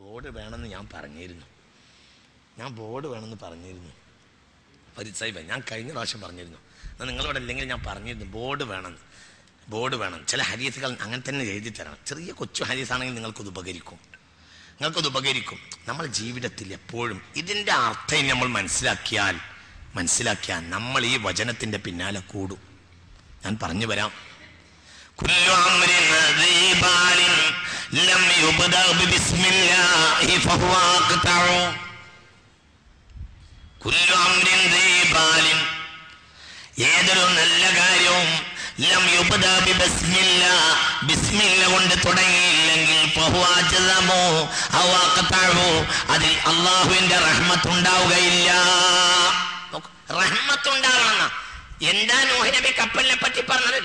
Board വേണമെന്ന് ഞാൻ പറഞ്ഞിരുന്നു. പരിചയ ഞാൻ കഴിഞ്ഞ പ്രാവശ്യം പറഞ്ഞിരുന്നു. എന്നാൽ നിങ്ങളിവിടെ ഇല്ലെങ്കിൽ ഞാൻ പറഞ്ഞിരുന്നു ബോർഡ് വേണം. ചില ഹദീസുകൾ അങ്ങനെ തന്നെ എഴുതി തരണം. ചെറിയ കൊച്ചു ഹദീസാണെങ്കിൽ നിങ്ങൾക്കത് ഉപകരിക്കും. നമ്മൾ ജീവിതത്തിൽ എപ്പോഴും ഇതിൻ്റെ അർത്ഥം നമ്മൾ മനസ്സിലാക്കിയാൽ നമ്മൾ ഈ വചനത്തിൻ്റെ പിന്നാലെ കൂടും. ഞാൻ പറഞ്ഞു വരാം. കുല്ലു അംരിൻ ദീ ബാലിൻ ലം യുബ്ദഅ ബിസ്മില്ലാഹി ഫഹുവ അഖ്തഉ. കുല്ലു അംരിൻ ദീ ബാലിൻ, ഏതൊരു നല്ല കാര്യവും ലം യുബ്ദഅ ബിസ്മില്ലാഹ്, ബിസ്മില്ല കൊണ്ട് തുടങ്ങിയില്ലെങ്കിൽ ഫഹുവ അജ്സമു ഔ അഖ്തഉ, അതിൽ അല്ലാഹുവിന്റെ റഹ്മത്ത് ഉണ്ടാവുകയില്ല. റഹ്മത്ത് ഉണ്ടാവണം. എന്താ നൂഹ് നബി കപ്പലിനെ പറ്റി പറഞ്ഞത്?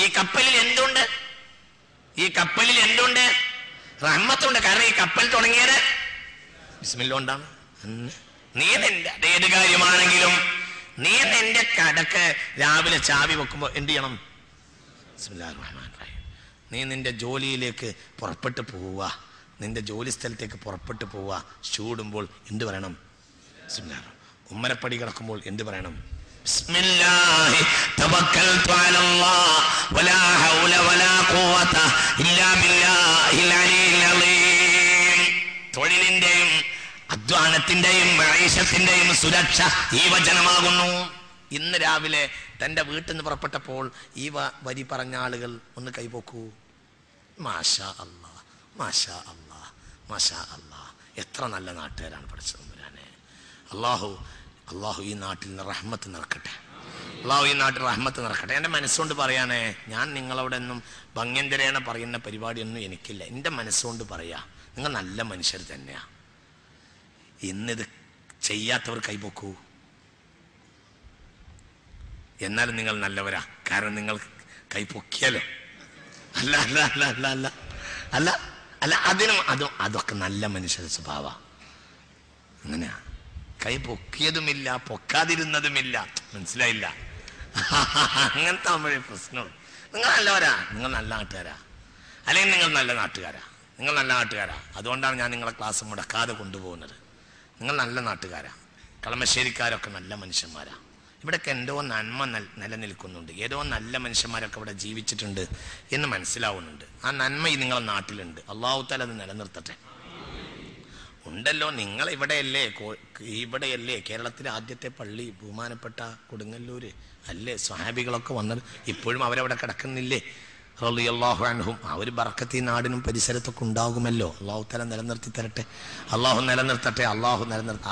ഈ കപ്പലിൽ എന്തുണ്ട്? റഹ്മത്തുണ്ട്. കാരണം ഈ കപ്പൽ തുടങ്ങിയത് ബിസ്മില്ലാ കൊണ്ടാണ്. നീ നിന്റെ ഏത് കാര്യമാണെങ്കിലും നീ നിന്റെ കടക്ക് രാവിലെ ചാവി വെക്കുമ്പോൾ എന്ത് ചെയ്യണം? ബിസ്മില്ലാഹിർ റഹ്മാനിർ റഹീം. നീ നിന്റെ ജോലിയിലേക്ക് പുറപ്പെട്ടു പോവുക, നിന്റെ ജോലി സ്ഥലത്തേക്ക് പുറപ്പെട്ടു പോവുക. ചൂടുമ്പോൾ എന്ത് പറയണം? ബിസ്മില്ലാഹ്. ഉമ്മരപ്പടി കിടക്കുമ്പോൾ എന്ത് പറയണം? ബിസ്മില്ലാഹി തവക്കൽതു അലല്ലാഹ് വലാ ഹൗല വലാ ഖുവത ഇല്ലാ ബില്ലാഹിൽ അലിയിൽ അലീം. തൊഴിലിന്റെയും അധ്വാനത്തിന്റെയും മഈശത്തിന്റെയും സുരക്ഷ ഈ വചനമാകുന്നു. ഇന്ന് രാവിലെ തൻ്റെ വീട്ടിൽ നിന്ന് പുറപ്പെട്ടപ്പോൾ ഈ വരി പറഞ്ഞ ആളുകൾ ഒന്ന് കൈപോക്കൂ. മാഷാ അല്ലാഹ്, മാഷാ അല്ലാഹ്, മാഷാ അല്ലാഹ്. എത്ര നല്ല നാട്ടുകാരാണ് പഠിച്ചത്. അള്ളാഹു ഈ നാട്ടിൽ നിന്ന് റഹ്മത്ത് നിറക്കട്ടെ. എൻ്റെ മനസ്സുകൊണ്ട് പറയാനേ, ഞാൻ നിങ്ങളവിടെ ഒന്നും ഭംഗ്യന്തരേണ പറയുന്ന പരിപാടിയൊന്നും എനിക്കില്ല. എൻ്റെ മനസ്സുകൊണ്ട് പറയാ, നിങ്ങൾ നല്ല മനുഷ്യർ തന്നെയാ. ഇന്നിത് ചെയ്യാത്തവർ കൈപോക്കൂ. എന്നാലും നിങ്ങൾ നല്ലവരാ. കാരണം നിങ്ങൾ കൈപ്പൊക്കിയാലോ. അല്ല അതൊക്കെ നല്ല മനുഷ്യരുടെ സ്വഭാവ. അങ്ങനെയാ. കൈ പൊക്കിയതുമില്ല, പൊക്കാതിരുന്നതുമില്ല. മനസ്സിലായില്ല? അങ്ങനത്തെ ആകുമ്പോഴേ പ്രശ്നമുള്ളൂ. നിങ്ങൾ നല്ലവരാ, നിങ്ങൾ നല്ല നാട്ടുകാരാ, അല്ലെങ്കിൽ നിങ്ങൾ നല്ല നാട്ടുകാരാ. അതുകൊണ്ടാണ് ഞാൻ നിങ്ങളെ ക്ലാസ് മുടക്കാതെ കൊണ്ടുപോകുന്നത്. നിങ്ങൾ നല്ല നാട്ടുകാരാ. കളമശ്ശേരിക്കാരൊക്കെ നല്ല മനുഷ്യന്മാരാ. ഇവിടെയൊക്കെ എന്തോ നന്മ നിലനിൽക്കുന്നുണ്ട്. ഏതോ നല്ല മനുഷ്യന്മാരൊക്കെ ഇവിടെ ജീവിച്ചിട്ടുണ്ട് എന്ന് മനസ്സിലാവുന്നുണ്ട്. ആ നന്മ ഈ നിങ്ങളുടെ നാട്ടിലുണ്ട്. അല്ലാഹു തആല അത് നിലനിർത്തട്ടെ. ഉണ്ടല്ലോ, നിങ്ങൾ ഇവിടെയല്ലേ കേരളത്തിലെ ആദ്യത്തെ പള്ളി ബഹുമാനപ്പെട്ട കൊടുങ്ങല്ലൂര് അല്ലേ? സ്വഹാബികളൊക്കെ വന്നത് ഇപ്പോഴും അവരവിടെ കിടക്കുന്നില്ലേ? റളിയല്ലാഹു അൻഹും. ആ ഒരു ബർക്കത്ത് ഈ നാടിനും പരിസരത്തൊക്കെ ഉണ്ടാകുമല്ലോ. അല്ലാഹു തആല നിലനിർത്തി തരട്ടെ. അല്ലാഹു നിലനിർത്തട്ടെ.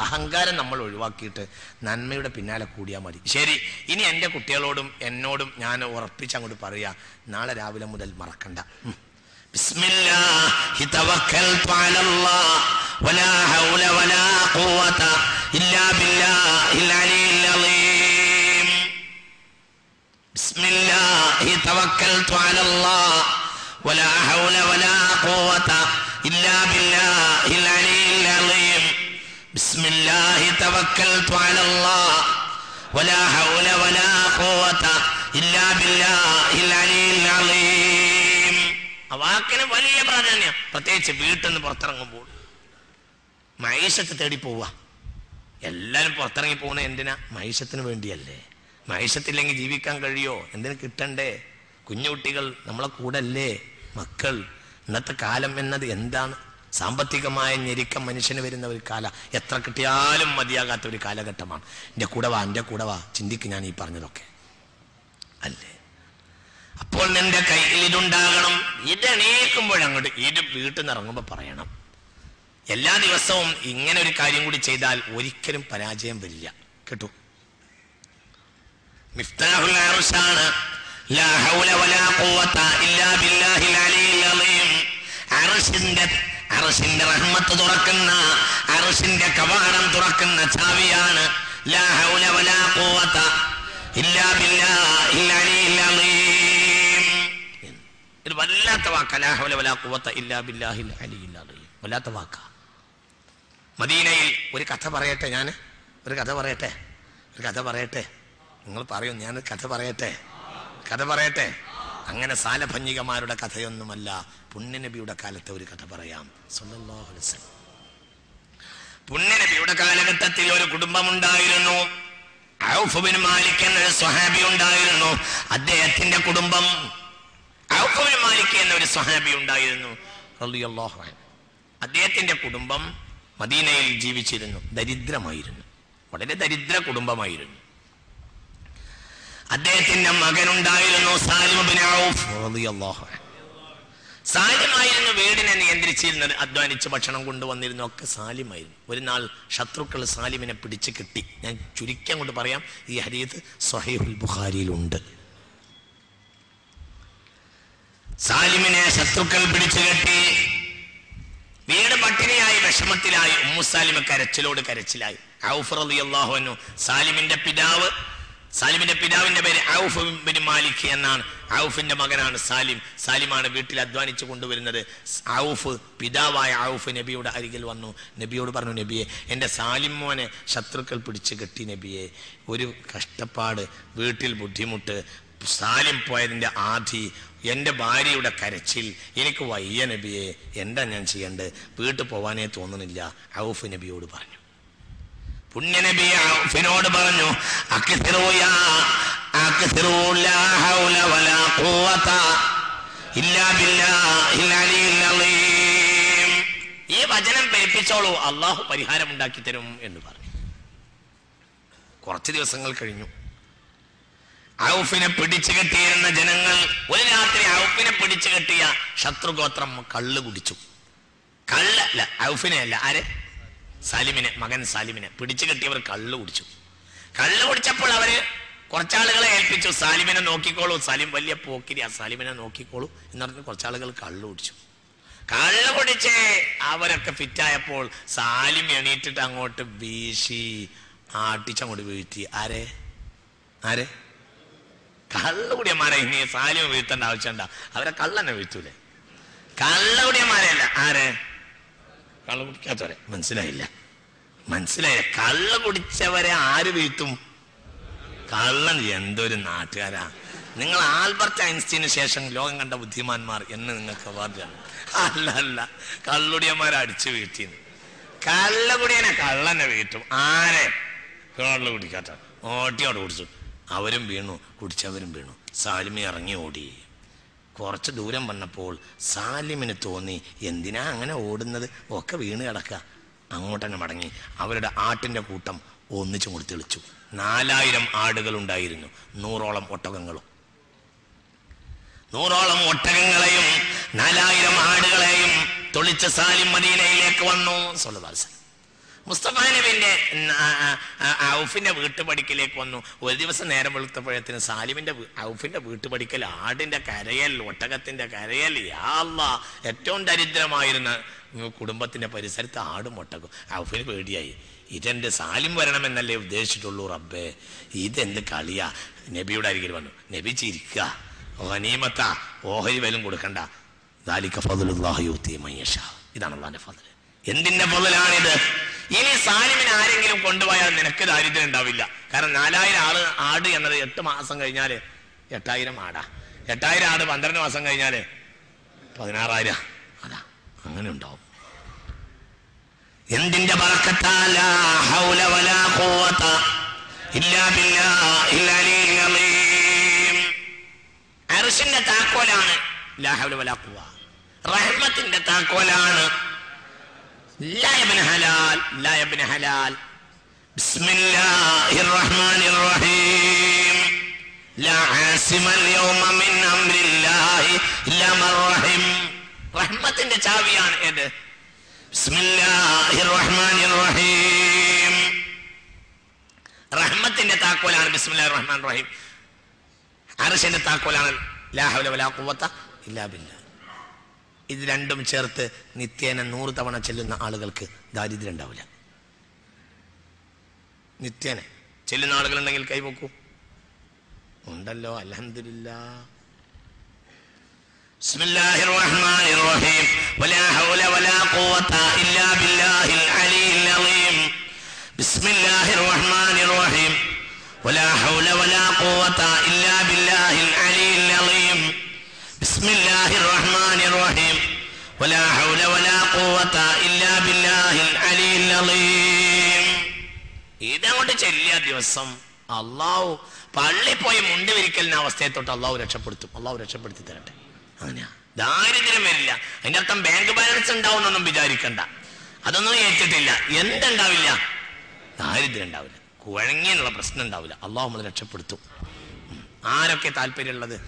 അഹങ്കാരം നമ്മൾ ഒഴിവാക്കിയിട്ട് നന്മയുടെ പിന്നാലെ കൂടിയാൽ മതി. ശരി, ഇനി എൻ്റെ കുട്ടികളോടും എന്നോടും ഞാൻ ഉറപ്പിച്ചങ്ങോട്ട് പറയാ, നാളെ രാവിലെ മുതൽ മറക്കണ്ട. ബിസ്മില്ലാഹി തവക്കൽതു അലല്ലാഹ് വലാ ഹൗല വലാ ഖുവത ഇല്ലാ ബില്ലാഹിൽ അലിയിൽ അലീം. ബിസ്മില്ലാഹി തവക്കൽതു അലല്ലാഹ് വലാ ഹൗല വലാ ഖുവത ഇല്ലാ ബില്ലാഹിൽ അലിയിൽ അലീം. ബിസ്മില്ലാഹി തവക്കൽതു അലല്ലാഹ് വലാ ഹൗല വലാ ഖുവത ഇല്ലാ ബില്ലാഹിൽ അലിയിൽ അലീം. ആ വാക്കിന് വലിയ പ്രാധാന്യം. പ്രത്യേകിച്ച് വീട്ടിൽ നിന്ന് പുറത്തിറങ്ങുമ്പോൾ മൈഷത്ത് തേടി പോവുക. എല്ലാവരും പുറത്തിറങ്ങി പോകുന്നത് എന്തിനാ? മൈഷത്തിന് വേണ്ടിയല്ലേ. മൈഷത്തില്ലെങ്കിൽ ജീവിക്കാൻ കഴിയോ? എന്തിനു കിട്ടണ്ടേ? കുഞ്ഞുകുട്ടികൾ നമ്മളെ കൂടെ അല്ലേ? മക്കൾ. ഇന്നത്തെ കാലം എന്നത് എന്താണ്? സാമ്പത്തികമായ ഞെരുക്കം മനുഷ്യന് വരുന്ന ഒരു കാലം. എത്ര കിട്ടിയാലും മതിയാകാത്ത ഒരു കാലഘട്ടമാണ്. എൻ്റെ കൂടെ വാ ചിന്തിക്ക് ഞാൻ ഈ പറഞ്ഞതൊക്കെ അല്ലേ. അപ്പോൾ നിന്റെ കയ്യിൽ ഇതുണ്ടാകണം. ഇതെണീക്കുമ്പോഴങ്ങോട്ട് ഇത് വീട്ടിൽ നിന്ന് ഇറങ്ങുമ്പോൾ പറയണം. എല്ലാ ദിവസവും ഇങ്ങനെ ഒരു കാര്യം കൂടി ചെയ്താൽ ഒരിക്കലും പരാജയം വരില്ല. കേട്ടു? മിഫ്താഹുൽ അർശാണ്. ലാ ഹൗല വലാ ഖുവത ഇല്ലാ ബില്ലാഹിൽ അലിയിൽ അലീം. അർശിന്റെ റഹ്മത്ത് തുറക്കുന്ന, അർശിന്റെ കവാടം തുറക്കുന്ന ചാവിയാണ് ലാ ഹൗല വലാ ഖുവത ഇല്ലാ ബില്ലാഹിൽ അലിയിൽ അലീം. ഇത് വല്ലാത്ത വാക്ക. ലാ ഹൗല വലാ ഖുവത ഇല്ലാ ബില്ലാഹിൽ അലിയിൽ അലീം. വല്ലാത്ത വാക്ക. മദീനയിൽ ഒരു കഥ പറയട്ടെ. ഒരു കഥ പറയട്ടെ. നിങ്ങൾ പറയൂ, ഞാൻ കഥ പറയട്ടെ. അങ്ങനെ സാലഭഞ്ജികമാരുടെ കഥയൊന്നുമല്ല, പുണ്യനബിയുടെ കാലത്തെ ഒരു കഥ പറയാം. സല്ലല്ലാഹു അലൈഹി വസല്ലം. പുണ്യനബിയുടെ കാലഘട്ടത്തിൽ ഒരു കുടുംബമുണ്ടായിരുന്നു. ഔഫ് ബിൻ മാലിക് എന്നൊരു സ്വഹാബി ഉണ്ടായിരുന്നു. അദ്ദേഹത്തിന്റെ കുടുംബം, ഔഫ് ബിൻ മാലിക് എന്നൊരു സ്വഹാബി ഉണ്ടായിരുന്നു റളിയല്ലാഹു അൻഹു. അദ്ദേഹത്തിന്റെ കുടുംബം മദീനയിൽ ജീവിച്ചിരുന്നു. ദരിദ്രമായിരുന്നു, വളരെ ദരിദ്ര കുടുംബമായിരുന്നു. അദ്ദേഹത്തിന്റെ മകനുണ്ടായിരുന്നു സാലിം ബിൻ ഔഫ് റളിയല്ലാഹു അൻഹു. സാലിമായിരുന്നു വീടിനെ നിയന്ത്രിച്ചിരുന്നത്. അധ്വാനിച്ച് ഭക്ഷണം കൊണ്ടുവന്നിരുന്നു ഒക്കെ സാലിമായിരുന്നു. ഒരു നാൾ ശത്രുക്കൾ സാലിമിനെ പിടിച്ചു കിട്ടി. ഞാൻ ചുരുക്കം കൊണ്ട് പറയാം, ഈ ഹദീസ് സ്വഹീഹുൽ ബുഖാരിയിലുണ്ട്. സാലിമിനെ ശത്രുക്കൾ പിടിച്ചു കെട്ടി. വീട് പട്ടിണിയായി, വിഷമത്തിലായി. ഉമ്മു സാലിമ കരച്ചിലോട് കരച്ചിലായി. ഔഫ് റളിയല്ലാഹു അൻഹു, സാലിമിന്റെ പിതാവിന്റെ പേര് ഔഫ് ബിൻ മാലിക് എന്നാണ്. ഔഫിന്റെ മകനാണ് സാലിം. സാലിമാണ് വീട്ടിൽ അധ്വാനിച്ചു കൊണ്ടുവരുന്നത്. ഔഫ്, പിതാവായ ഔഫ് നബിയുടെ അരികിൽ വന്നു. നബിയോട് പറഞ്ഞു, നബിയെ, എൻ്റെ സാലിം മോനെ ശത്രുക്കൾ പിടിച്ചു കെട്ടി നബിയെ, ഒരു കഷ്ടപ്പാട്, വീട്ടിൽ ബുദ്ധിമുട്ട്, സാലിം പോയതിൻ്റെ ആധി, എൻ്റെ ഭാര്യയുടെ കരച്ചിൽ, എനിക്ക് വയ്യ നബിയെ, എന്താ ഞാൻ ചെയ്യേണ്ടത്? വീട്ടിൽ പോവാനേ തോന്നുന്നില്ല. ഔഫ് നബിയോട് പറഞ്ഞു. പുണ്യനബി ഔഫിനോട് പറഞ്ഞു, ഈ വചനം പേപ്പിച്ചോളൂ, അള്ളാഹു പരിഹാരം ഉണ്ടാക്കി തരും എന്ന് പറഞ്ഞു. കുറച്ച് ദിവസങ്ങൾ കഴിഞ്ഞു. ഔഫിനെ പിടിച്ചു കെട്ടിയിരുന്ന ജനങ്ങൾ ഒരു രാത്രി ഔഫിനെ പിടിച്ചു കെട്ടിയ ശത്രുഗോത്രം കള്ള് കുടിച്ചു. കള്ളല്ല, ഔഫിനെ അല്ല, ആരെ? സാലിമിനെ, മകൻ സാലിമിനെ പിടിച്ചു കെട്ടിയവർ കള്ള് കുടിച്ചു. കള്ള് കുടിച്ചപ്പോൾ അവര് കുറച്ചാളുകളെ ഏൽപ്പിച്ചു, സാലിമിനെ നോക്കിക്കോളൂ, സാലിം വലിയ പോക്കിരിയാ, സാലിമിനെ നോക്കിക്കോളൂ എന്ന് പറഞ്ഞ് കുറച്ചാളുകൾ കള്ള് കുടിച്ചു. കള്ള് കുടിച്ച് അവരൊക്കെ ഫിറ്റായപ്പോൾ സാലിം എണീറ്റിട്ട് അങ്ങോട്ട് വീശി ആട്ടിച്ചങ്ങോട്ട് വീഴ്ത്തി. ആരെ? കള്ളുകുടിയന്മാരെ. ഇനി സാലിം വീഴ്ത്തേണ്ട ആവശ്യമുണ്ട, അവരെ കള്ളനെ വീഴ്ത്തൂലേ? കള്ളുകുടിയന്മാരെയല്ല, ആരെ? കള്ളു കുടിക്കാത്തവരെ. മനസ്സിലായില്ല? കള്ളു കുടിച്ചവരെ ആര് വീഴ്ത്തും? കള്ളൻ. എന്തൊരു നാട്ടുകാരാ നിങ്ങൾ! ആൽബർട്ട് ഐൻസ്റ്റീന് ശേഷം ലോകം കണ്ട ബുദ്ധിമാന്മാർ എന്ന് നിങ്ങൾക്ക് അവാർഡാണ്. അല്ല, കള്ളുടിയന്മാരെ അടിച്ചു വീഴ്ത്തിന്ന്. കള്ളുകുടിയനെ കള്ളനെ വീഴ്ത്തും. ആരെ? കള്ളു കുടിക്കാത്ത ഓട്ടിയോട് കുടിച്ചു. അവരും വീണു, കുടിച്ചവരും വീണു. സാലിമി ഇറങ്ങി ഓടി. കുറച്ച് ദൂരം വന്നപ്പോൾ സാലിമിന് തോന്നി, എന്തിനാ അങ്ങനെ ഓടുന്നത്, ഒക്കെ വീണ് കിടക്കുക. അങ്ങോട്ടന്നെ മടങ്ങി. അവരുടെ ആട്ടിൻ്റെ കൂട്ടം ഒന്നിച്ചു കൂടി തെളിച്ചു. 4000 ആടുകൾ ഉണ്ടായിരുന്നു, 100ഓളം ഒട്ടകങ്ങളും. 100ഓളം ഒട്ടകങ്ങളെയും 4000 ആടുകളെയും തൊളിച്ച സാലിം മദീനയിലേക്ക് വന്നു. സ്വല്ലല്ലാഹു അലൈഹി വസല്ലം മുസ്തഫ നബിന്റെ ഔഫിന്റെ വീട്ടുപടിക്കലേക്ക് വന്നു. ഒരു ദിവസം നേരം വെളുത്തപ്പോഴത്തിന് സാലിമിന്റെ ഔഫിന്റെ വീട്ടുപടിക്കൽ ആടിന്റെ കരയൽ, ഒട്ടകത്തിന്റെ കരയൽ. യാ അല്ലാഹ്, ഏറ്റവും ദരിദ്രമായിരുന്ന കുടുംബത്തിന്റെ പരിസരത്ത് ആടും ഒട്ടകം. ഔഫിന് പേടിയായി. ഇതെന്റെ സാലിം വരണമെന്നല്ലേ ഉദ്ദേശിച്ചിട്ടുള്ളൂ, റബ്ബേ, ഇതെന്ത് കളിയാ? നബിയുടെ അരികിൽ വന്നു. നബി ചിരിക്കുക, ഗനീമത്ത, ഓഹരി വലും കൊടുക്കണ്ട. ദാലിക ഫദ്ലുല്ലാഹി യുതി മൻ യശാ. ഇതാണ് അല്ലാഹുവിന്റെ ഫദ്ൽ. എന്തിന്റെ ഫദ്ലാണിത്? ഇനി സാലിമിനെ ആരെങ്കിലും കൊണ്ടുപോയാൽ നിനക്ക് ദാരിദ്ര്യം ഉണ്ടാവില്ല. കാരണം 4000 ആട് എന്നത് 8 മാസം കഴിഞ്ഞാല് 8000 ആടാ. 8000 ആട് 12 മാസം കഴിഞ്ഞാല് 16000. അതാ, അങ്ങനെ ഉണ്ടാവും. എന്തിന്റെ ബറക്കത്താ? ലാ ഹൗല വലാ ഖുവത ഇല്ലാ ബില്ലാഹിൽ അലിയിൽ അലീം. അർശിന്റെ താക്കോലാണ് ലാ ഹൗല വലാ ഖുവ. റഹ്മത്തിന്റെ താക്കോലാണ് لا يا ابن حلال، لا يا ابن حلال. بسم الله الرحمن الرحيم. لا عاصم اليوم من أمر الله إلا من رحم. റഹ്മത്തിന്റെ ചാവിയാണ് ഏത്? ബിസ്മില്ലാഹിർ റഹ്മാനിർ റഹീം. റഹ്മത്തിന്റെ താക്കോലാണ് ബിസ്മില്ലാഹിർ റഹ്മാനിർ റഹീം. അർശിന്റെ താക്കോലാണ് ലാ ഹൗല വലാ ഖുവത ഇല്ലാ ബില്ലാഹ്. ഇത് രണ്ടും ചേർത്ത് നിത്യേന 100 തവണ ചെല്ലുന്ന ആളുകൾക്ക് ദാരിദ്ര്യം ഉണ്ടാവില്ല. നിത്യേന ചെല്ലുന്ന ആളുകളുണ്ടെങ്കിൽ കൈവക്കൂ. ഉണ്ടല്ലോ, അൽഹംദുലില്ലാഹ്. ബിസ്മില്ലാഹിർ റഹ്മാനിർ റഹീം. വലാ ഹൗല വലാ ഖുവത ഇല്ലാ ബില്ലാഹിൽ അലിയിൽ അലീം. ബിസ്മില്ലാഹിർ റഹ്മാനിർ റഹീം. വലാ ഹൗല വലാ ഖുവത ഇല്ലാ ബില്ലാഹിൽ അലിയിൽ അലീം. ബിസ്മില്ലാഹിർ റഹ്മാനിർ റഹീം വലാ ഹൗല വലാ ഖുവത ഇല്ലാ ബില്ലാഹിൽ അലിയിൽ അളീം. ഇതങ്ങോട്ട് ചെല്ലിയ ദിവസം അള്ളാഹു പള്ളി പോയി മുണ്ട് വിരിക്കലിന് അവസ്ഥയെ തൊട്ട് അള്ളാഹു രക്ഷപ്പെടുത്തും. അള്ളാഹു രക്ഷപ്പെടുത്തി തരട്ടെ. അങ്ങനെയാ, ദാരിദ്ര്യം വരില്ല. അതിന്റെ അർത്ഥം ബാങ്ക് ബാലൻസ് ഉണ്ടാവുന്നൊന്നും വിചാരിക്കണ്ട, അതൊന്നും ഏറ്റിട്ടില്ല. എന്തുണ്ടാവില്ല? ദാരിദ്ര്യം ഉണ്ടാവില്ല, കുഴങ്ങിയുള്ള പ്രശ്നം ഉണ്ടാവില്ല. അള്ളാഹു നമ്മൾ രക്ഷപ്പെടുത്തും. ആരൊക്കെ താല്പര്യമുള്ളത്?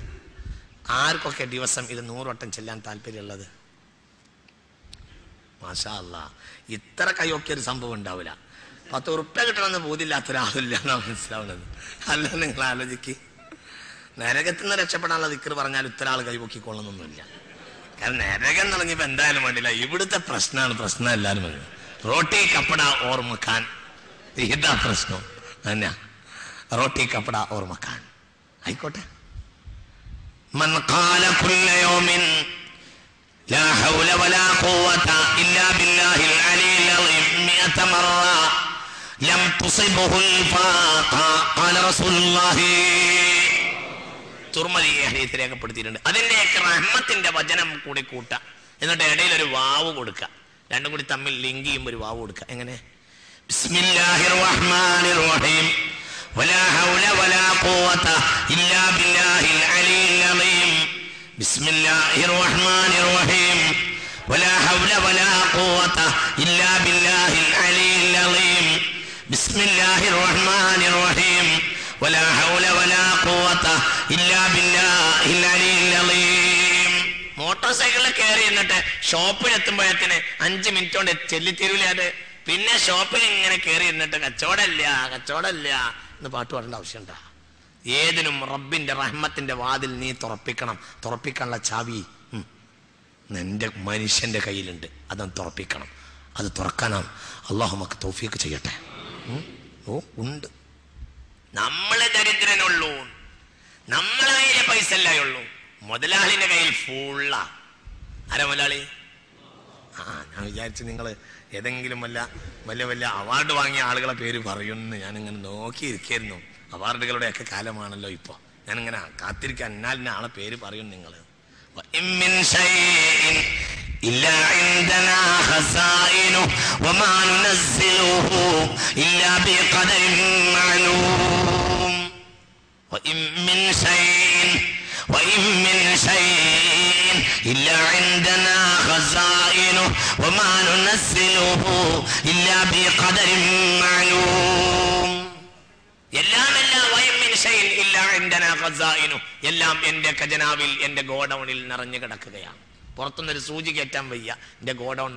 ആർക്കൊക്കെ ദിവസം ഇത് 100 വട്ടം ചെല്ലാൻ താല്പര്യമുള്ളത്? മാഷാ അല്ലാ, ഇത്ര കൈയൊക്കെ സംഭവം ഉണ്ടാവില്ല. 10 ഉറുപ്പ്യ കിട്ടണമെന്ന് ബോധ്യമില്ലാത്ത ഒരാളില്ല എന്നാണ് മനസ്സിലാവുന്നത്. അല്ല, നിങ്ങൾ ആലോചിക്ക്, നരകത്തിൽ നിന്ന് രക്ഷപ്പെടാനുള്ള ദിക്ർ പറഞ്ഞാൽ ഇത്ര ആൾ കൈപൊക്കിക്കൊള്ളുന്നൊന്നുമില്ല. കാരണം നരകം തുടങ്ങിയപ്പോ എന്തായാലും വേണ്ടില്ല. ഇവിടുത്തെ പ്രശ്നമാണ് പ്രശ്നം. എല്ലാവരും പറഞ്ഞു റോട്ടി കപ്പട ഓർ മക്കാൻ, ഇതാ പ്രശ്നം. തന്നെയാ, റോട്ടി കപ്പട ഓർ മക്കാൻ. ആയിക്കോട്ടെ. മൻ ഖാല കുല്ല യൗമിൻ ലാ ഹൗല വലാ ഖുവത ഇല്ലാ ബില്ലാഹിൽ അലിയിൽ അളീം 100 മറ ലം തുസിബഹുൽ ഫാഖ ഖാല റസൂലുള്ളാഹി. തുർമദി ഹദീസ് രേഖപ്പെടുത്തിയിട്ടുണ്ട്. അതിന്റെയൊക്കെ റഹ്മത്തിന്റെ വചനം കൂടി കൂട്ട, എന്നിട്ട് ഇടയിൽ ഒരു വാവ് കൊടുക്കുക. രണ്ടും കൂടി തമ്മിൽ ലിങ്ക് ചെയ്യുമ്പോൾ ഒരു വാവ് കൊടുക്കുക. എങ്ങനെ? ബിസ്മില്ലാഹിർ റഹ്മാനിർ റഹീം വലാ ഹൗല വലാ ഖുവത ഇല്ലാ ബില്ലാഹിൽ അലിയിൽ അളീം. ബിസ്മില്ലാഹിർ റഹ്മാനിർ റഹീം വലാ ഹൗല വലാ ഖുവത ഇല്ലാ ബില്ലാഹിൽ അലിയിൽ അളീം. ബിസ്മില്ലാഹിർ റഹ്മാനിർ റഹീം വലാ ഹൗല വലാ ഖുവത ഇല്ലാ ബില്ലാഹിൽ അലിയിൽ അളീം. മോട്ടോർ സൈക്കിളിൽ കയറി എന്നിട്ട് ഷോപ്പിലെത്തുമ്പോഴത്തിന് 5 മിനിറ്റ് കൊണ്ട് ചെല്ലിത്തീരൂലേ അത്? പിന്നെ ഷോപ്പിൽ ഇങ്ങനെ കയറി എന്നിട്ട് കച്ചവടമില്ല എന്ന് പാട്ട് പാടേണ്ട ആവശ്യമുണ്ടാ? ഏതിനും റബ്ബിന്റെ റഹ്മത്തിന്റെ വാതിൽ നീ തുറപ്പിക്കണം. തുറപ്പിക്കാനുള്ള ചാവി നിന്റെ മനുഷ്യന്റെ കയ്യിലുണ്ട്. അതൊന്ന് തുറപ്പിക്കണം. അത് തുറക്കാനാണ് അള്ളാഹു നമുക്ക് തൗഫീഖ് ചെയ്യട്ടെ. ഉണ്ട്. നമ്മളെ ദരിദ്രനുള്ളൂ, നമ്മളെ കയ്യിലെ പൈസ അല്ലായുള്ളൂ. മുതലാളിന്റെ കയ്യിൽ ഫുള്ള. ആരാ മുതലാളി? ഞാൻ വിചാരിച്ചു നിങ്ങൾ ഏതെങ്കിലും വലിയ അവാർഡ് വാങ്ങിയ ആളുകളെ പേര് പറയുമെന്ന് ഞാനിങ്ങനെ നോക്കിയിരിക്കായിരുന്നു. അവാർഡുകളുടെയൊക്കെ കാലമാണല്ലോ ഇപ്പൊ. ഞാനിങ്ങനെ കാത്തിരിക്കാൻ എന്നാലിന് ആളെ പേര് പറയും നിങ്ങൾ. إلا عندنا خزائنه وما ننزله إلا بقدر معلوم وإن من شيء إلا عندنا خزائنه وما ننزله إلا بقدر معلوم. എല്ലാം എന്റെ ഖജനാവിൽ, എന്റെ ഗോഡൌണിൽ നിറഞ്ഞു കിടക്കുകയാണ്. പുറത്തുനിന്നൊരു സൂചി കയറ്റാൻ വയ്യ. എന്റെ ഗോഡൌൺ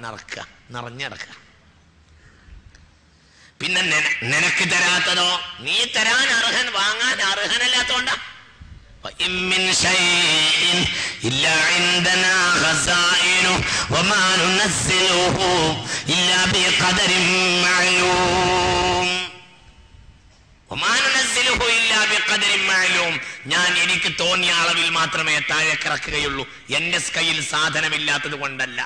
നിറഞ്ഞിടക്കുക. പിന്നെ നിനക്ക് തരാത്തതോ? നീ തരാൻ വാങ്ങാൻ അർഹനല്ലാത്തോണ്ടാ. ഞാൻ എനിക്ക് തോന്നിയ അളവിൽ മാത്രമേ താഴെ കിറക്കുകയുള്ളൂ. എന്റെ കയ്യിൽ സാധനമില്ലാത്തത് കൊണ്ടല്ല.